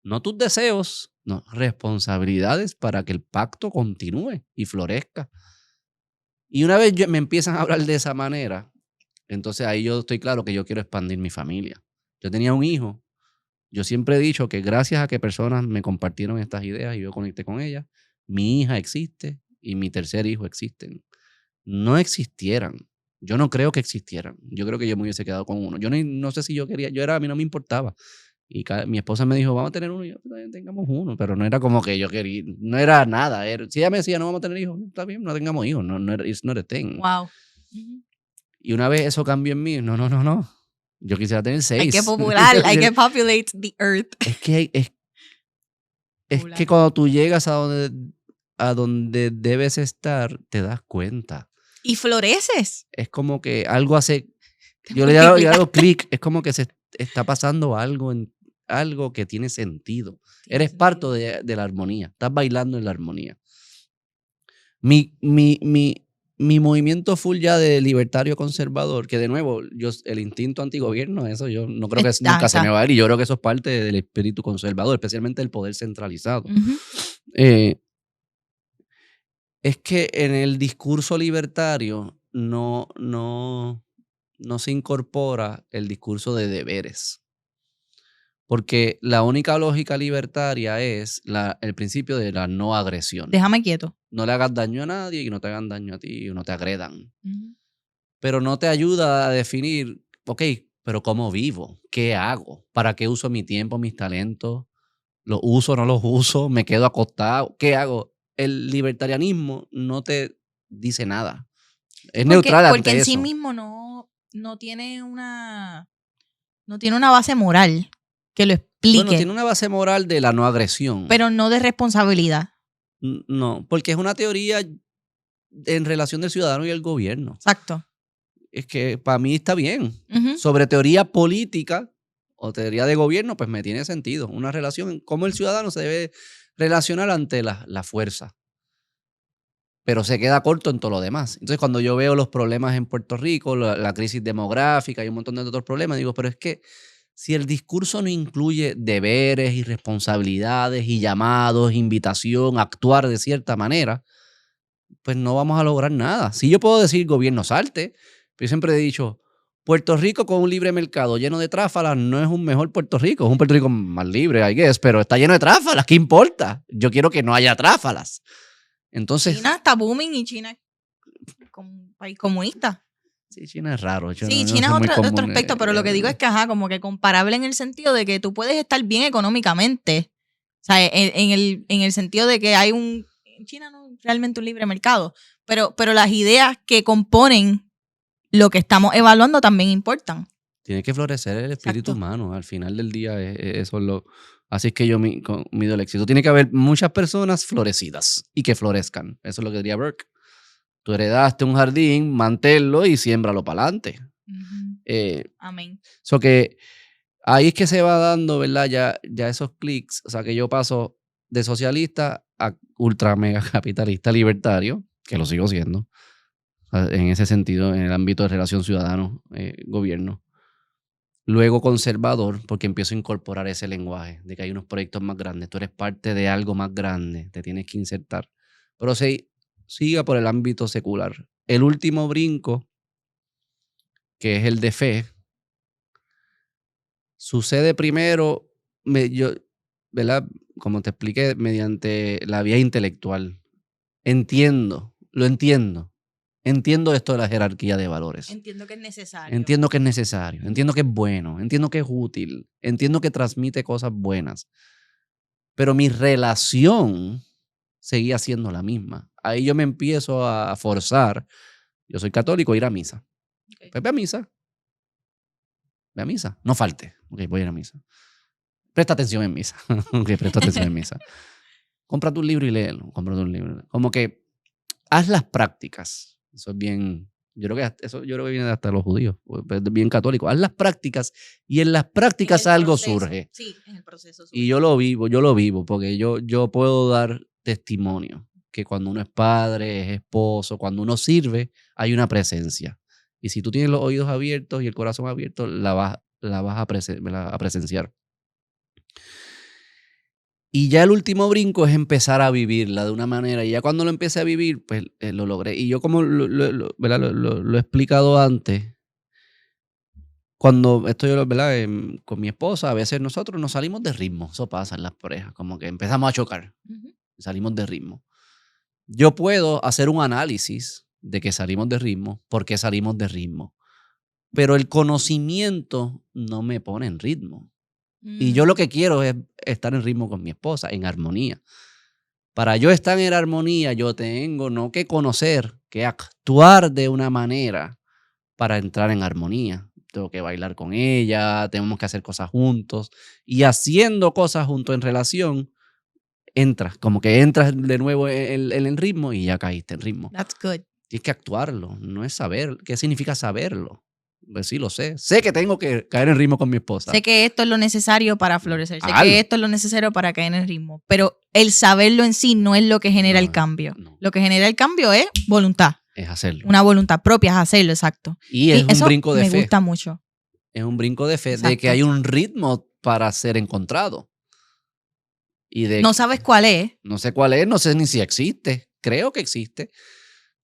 No tus deseos, no, responsabilidades para que el pacto continúe y florezca. Y una vez me empiezan a hablar de esa manera, entonces ahí yo estoy claro que yo quiero expandir mi familia. Yo tenía un hijo. Yo siempre he dicho que gracias a que personas me compartieron estas ideas y yo conecté con ellas, mi hija existe y mi tercer hijo existen. No existieran. Yo no creo que existieran. Yo creo que yo me hubiese quedado con uno. Yo no sé si yo quería, a mí no me importaba. Y mi esposa me dijo, vamos a tener uno. Y yo, tengamos uno. Pero no era como que yo quería, no era nada. Si ella me decía, no vamos a tener hijos, está bien, no tengamos hijos. No, it's not a thing. Wow. Y una vez eso cambió en mí, no. Yo quisiera tener 6. Hay que popular, hay que populate the earth. Es que cuando tú llegas a donde debes estar, te das cuenta. Y floreces. Es como que algo hace, yo le he dado clic, es como que se está pasando algo que tiene sentido. Eres parte de la armonía, estás bailando en la armonía. Mi movimiento full ya de libertario conservador, que de nuevo, el instinto antigobierno, eso yo no creo que nunca se me va a ir, y yo creo que eso es parte del espíritu conservador, especialmente el poder centralizado. Es que en el discurso libertario no se incorpora el discurso de deberes. Porque la única lógica libertaria es el principio de la no agresión. Déjame quieto. No le hagas daño a nadie y no te hagan daño a ti y no te agredan. Pero no te ayuda a definir, ok, pero ¿cómo vivo? ¿Qué hago? ¿Para qué uso mi tiempo, mis talentos? ¿Los uso, no los uso? ¿Me quedo acostado? ¿Qué hago? El libertarianismo no te dice nada. Es neutral ante eso. Porque en sí mismo no tiene una base moral que lo explique. Bueno, tiene una base moral de la no agresión. Pero no de responsabilidad. No, porque es una teoría en relación del ciudadano y el gobierno. Exacto. Es que para mí está bien. Sobre teoría política o teoría de gobierno, pues me tiene sentido. Una relación, cómo el ciudadano se debe relacional ante la fuerza. Pero se queda corto en todo lo demás. Entonces, cuando yo veo los problemas en Puerto Rico, la crisis demográfica y un montón de otros problemas, digo, pero es que si el discurso no incluye deberes y responsabilidades y llamados, invitación, actuar de cierta manera, pues no vamos a lograr nada. Si yo puedo decir gobierno salte, pero yo siempre he dicho, Puerto Rico con un libre mercado lleno de tráfalas no es un mejor Puerto Rico, es un Puerto Rico más libre, I guess, pero está lleno de tráfalas, ¿qué importa? Yo quiero que no haya tráfalas. Entonces, China está booming y China es como un país comunista. sí, China es raro. Sí, China es otro aspecto, pero lo que digo es que, como que comparable en el sentido de que tú puedes estar bien económicamente. O sea, en el sentido de que hay en China no es realmente un libre mercado, pero las ideas que componen lo que estamos evaluando también importan. Tiene que florecer el espíritu humano. Al final del día, eso es lo... Así es que yo mido el éxito. Tiene que haber muchas personas florecidas y que florezcan. Eso es lo que diría Burke. Tú heredaste un jardín, manténlo y siémbralo para adelante. Amén. So que ahí es que se va dando, ¿verdad? Ya esos clics. O sea, que yo paso de socialista a ultra mega capitalista libertario, que lo sigo siendo, en ese sentido, en el ámbito de relación ciudadano-gobierno. Luego conservador, porque empiezo a incorporar ese lenguaje de que hay unos proyectos más grandes. Tú eres parte de algo más grande, te tienes que insertar. Pero siga por el ámbito secular. El último brinco, que es el de fe, sucede primero, ¿verdad? Como te expliqué, mediante la vía intelectual. Lo entiendo. Entiendo esto de la jerarquía de valores. Entiendo que es necesario. Entiendo que es necesario, entiendo que es bueno, entiendo que es útil, entiendo que transmite cosas buenas. Pero mi relación seguía siendo la misma. Ahí yo me empiezo a forzar. Yo soy católico, ir a misa. Okay. Pues ve a misa. Ve a misa. No falte. Ok, voy a ir a misa. Presta atención en misa. Ok, presta atención en misa. Cómprate un libro y léelo. Cómprate un libro. Como que haz las prácticas. Eso es bien... Yo creo que viene hasta los judíos. Es bien católico. Haz las prácticas y en las prácticas algo surge. Sí, en el proceso surge. Y yo lo vivo, porque yo puedo dar testimonio que cuando uno es padre, es esposo, cuando uno sirve, hay una presencia. Y si tú tienes los oídos abiertos y el corazón abierto, la vas a presenciar. Y ya el último brinco es empezar a vivirla de una manera. Y ya cuando lo empecé a vivir, pues lo logré. Y yo como lo he explicado antes, cuando estoy, ¿verdad? Con mi esposa, a veces nosotros nos salimos de ritmo. Eso pasa en las parejas, como que empezamos a chocar. Salimos de ritmo. Yo puedo hacer un análisis de que salimos de ritmo, por qué salimos de ritmo. Pero el conocimiento no me pone en ritmo. Y yo lo que quiero es estar en ritmo con mi esposa, en armonía. Para yo estar en armonía, yo tengo no que conocer, que actuar de una manera para entrar en armonía. Tengo que bailar con ella, tenemos que hacer cosas juntos. Y haciendo cosas juntos en relación, entras de nuevo en el ritmo y ya caíste en ritmo. That's good. Tienes que actuarlo, no es saber. ¿Qué significa saberlo? Pues sí, lo sé. Sé que tengo que caer en ritmo con mi esposa. Sé que esto es lo necesario para florecer. Sé que esto es lo necesario para caer en el ritmo. Pero el saberlo en sí no es lo que genera el cambio. No. Lo que genera el cambio es voluntad. Es hacerlo. Una voluntad propia es hacerlo, exacto. Y es un brinco de fe. Me gusta mucho. Es un brinco de fe, exacto. de que hay un ritmo para ser encontrado. Y no sabes cuál es. No sé cuál es, no sé ni si existe. Creo que existe.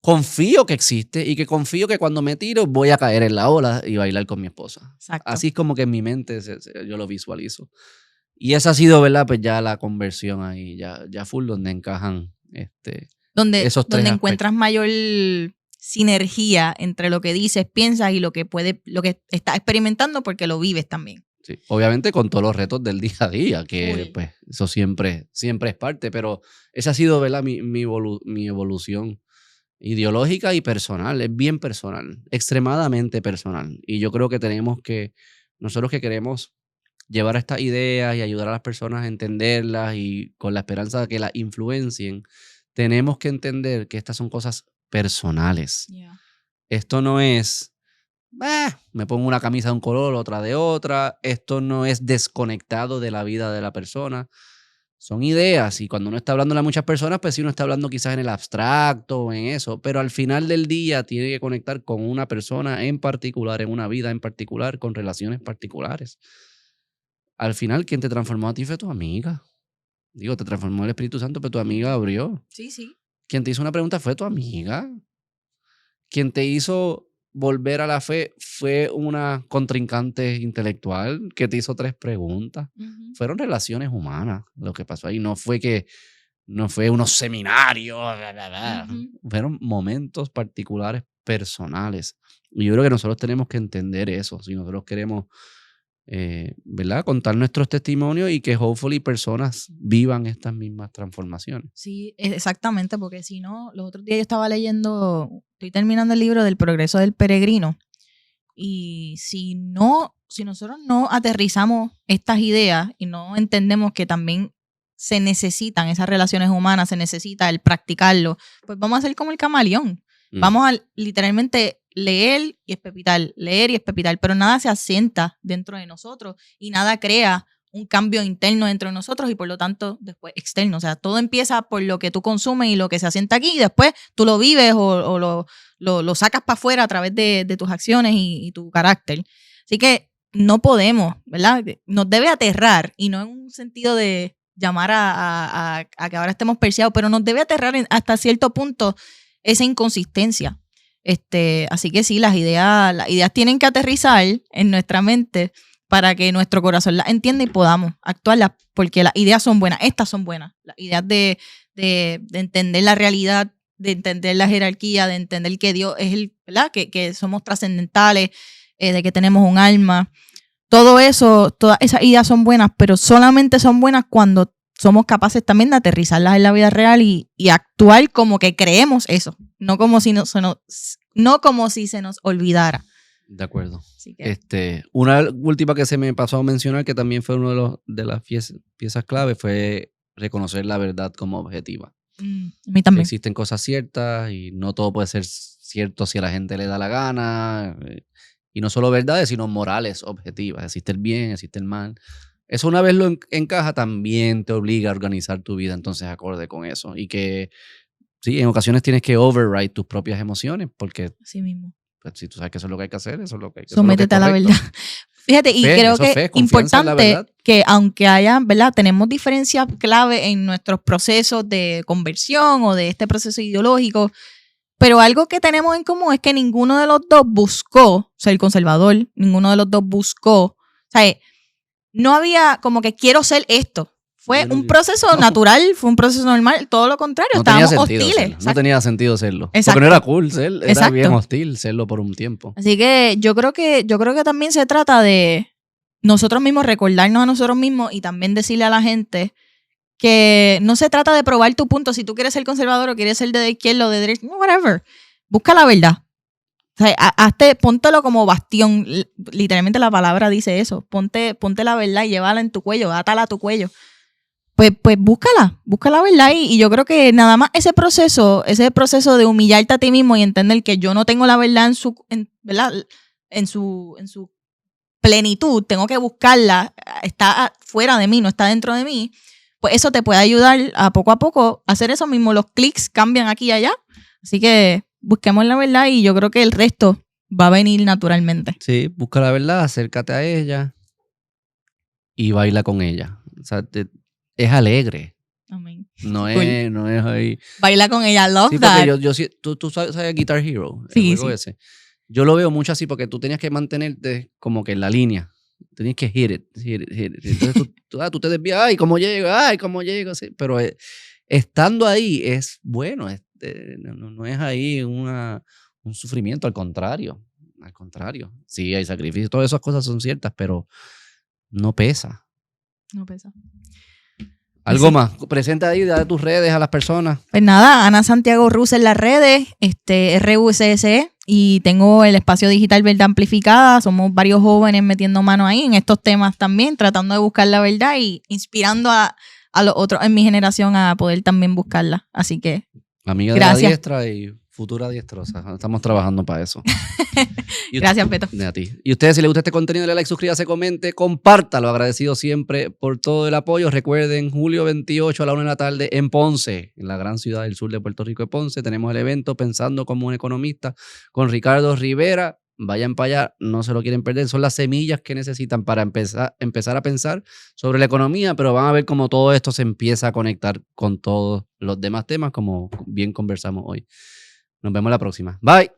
Confío que existe y que confío que cuando me tiro voy a caer en la ola y bailar con mi esposa. Exacto. Así es como que en mi mente yo lo visualizo. Y esa ha sido, ¿verdad? Pues ya la conversión ahí, ya full, donde encajan esos tres donde encuentras mayor sinergia entre lo que dices, piensas y lo que estás experimentando porque lo vives también. Sí, obviamente con todos los retos del día a día, que pues eso siempre es parte, pero esa ha sido, ¿verdad? Mi evolución ideológica y personal, es bien personal, extremadamente personal. Y yo creo que nosotros que queremos llevar estas ideas y ayudar a las personas a entenderlas y con la esperanza de que las influencien, tenemos que entender que estas son cosas personales. Yeah. Esto no es, me pongo una camisa de un color, otra de otra. Esto no es desconectado de la vida de la persona. son ideas, y cuando uno está hablando a muchas personas, pues sí uno está hablando quizás en el abstracto o en eso, pero al final del día tiene que conectar con una persona en particular, en una vida en particular, con relaciones particulares. Al final, quien te transformó a ti fue tu amiga. Digo, te transformó el Espíritu Santo, pero tu amiga abrió. Sí, sí. Quien te hizo una pregunta fue tu amiga. Quien te hizo volver a la fe fue una contrincante intelectual que te hizo 3 preguntas. Uh-huh. Fueron relaciones humanas lo que pasó ahí. No fue unos seminarios. Bla, bla, bla. Uh-huh. Fueron momentos particulares personales. Y yo creo que nosotros tenemos que entender eso. Si nosotros queremos, ¿verdad? Contar nuestros testimonios y que hopefully personas vivan estas mismas transformaciones. Sí, exactamente, porque si no, los otros días yo estaba leyendo, estoy terminando el libro del Progreso del Peregrino, y si nosotros no aterrizamos estas ideas y no entendemos que también se necesitan esas relaciones humanas, se necesita el practicarlo, pues vamos a ser como el camaleón. Vamos a literalmente leer y espepitar, pero nada se asienta dentro de nosotros y nada crea un cambio interno dentro de nosotros y por lo tanto después externo. O sea, todo empieza por lo que tú consumes y lo que se asienta aquí, y después tú lo vives o lo sacas para afuera a través de tus acciones y tu carácter. Así que no podemos, ¿verdad? Nos debe aterrar, y no en un sentido de llamar a que ahora estemos perseados, pero nos debe aterrar hasta cierto punto esa inconsistencia. Así que sí, las ideas tienen que aterrizar en nuestra mente para que nuestro corazón las entienda y podamos actuarlas, porque las ideas son buenas, estas son buenas. Las ideas de entender la realidad, de entender la jerarquía, de entender que Dios es ¿verdad? Que somos trascendentales, de que tenemos un alma. Todo eso, todas esas ideas son buenas, pero solamente son buenas cuando somos capaces también de aterrizarlas en la vida real y actuar como que creemos eso, no como si se nos olvidara. De acuerdo. Así que, una última que se me pasó a mencionar, que también fue una de las piezas clave, fue reconocer la verdad como objetiva. A mí también. Existen cosas ciertas y no todo puede ser cierto si a la gente le da la gana. Y no solo verdades, sino morales objetivas. Existe el bien, existe el mal. Eso, una vez lo encaja, también te obliga a organizar tu vida entonces acorde con eso. Y que sí, en ocasiones tienes que override tus propias emociones, porque así mismo. Pues, si tú sabes que eso es lo que hay que hacer, eso es lo que hay que hacer. Sométete a la verdad. Fíjate, y creo que es importante que aunque haya, ¿verdad? Tenemos diferencias clave en nuestros procesos de conversión o de este proceso ideológico, pero algo que tenemos en común es que ninguno de los dos buscó ser conservador, ninguno de los dos buscó, o sea, no había como que quiero ser esto. Fue un proceso natural, fue un proceso normal, todo lo contrario, no estábamos hostiles. No tenía sentido serlo. Exacto. Porque no era cool ser, era Exacto. bien hostil serlo por un tiempo. Así que yo creo que también se trata de nosotros mismos, recordarnos a nosotros mismos y también decirle a la gente que no se trata de probar tu punto, si tú quieres ser conservador o quieres ser de izquierda o de derecha, whatever, busca la verdad. O sea, póntelo como bastión, literalmente la palabra dice eso, ponte la verdad y llévala en tu cuello, átala a tu cuello. Pues búscala verdad, y yo creo que nada más ese proceso de humillarte a ti mismo y entender que yo no tengo la verdad en su plenitud, tengo que buscarla, está fuera de mí, no está dentro de mí, pues eso te puede ayudar a poco hacer eso mismo, los clics cambian aquí y allá, así que busquemos la verdad y yo creo que el resto va a venir naturalmente. Sí, busca la verdad, acércate a ella y baila con ella. O sea, es alegre. Amén. No Cool. es ahí. Baila con ella, love sí, that. Tú sabes Guitar Hero, el Sí, juego ese. Yo lo veo mucho así porque tú tenías que mantenerte como que en la línea. Tenías que hit it. Entonces tú te desvías, ay, cómo llego. Sí. Pero estando ahí es bueno. No es ahí un sufrimiento, al contrario. Sí, hay sacrificios, todas esas cosas son ciertas, pero no pesa. No pesa. Algo más, presenta ahí, da tus redes a las personas. Pues nada, Ana Santiago Ruz en las redes, RUSSE, y tengo el espacio digital Verdad Amplificada. Somos varios jóvenes metiendo mano ahí en estos temas también, tratando de buscar la verdad y inspirando a los otros en mi generación a poder también buscarla. Así que amiga gracias. de la diestra y Futura diestrosa. Estamos trabajando para eso. Gracias, Beto. A ti. Y ustedes, si les gusta este contenido, dale like, suscríbase, comente, compártalo. Agradecido siempre por todo el apoyo. Recuerden, julio 28 a la 1 de la tarde en Ponce, en la gran ciudad del sur de Puerto Rico de Ponce. Tenemos el evento Pensando como un economista con Ricardo Rivera. Vayan para allá, no se lo quieren perder. Son las semillas que necesitan para empezar a pensar sobre la economía, pero van a ver cómo todo esto se empieza a conectar con todos los demás temas, como bien conversamos hoy. Nos vemos la próxima. Bye.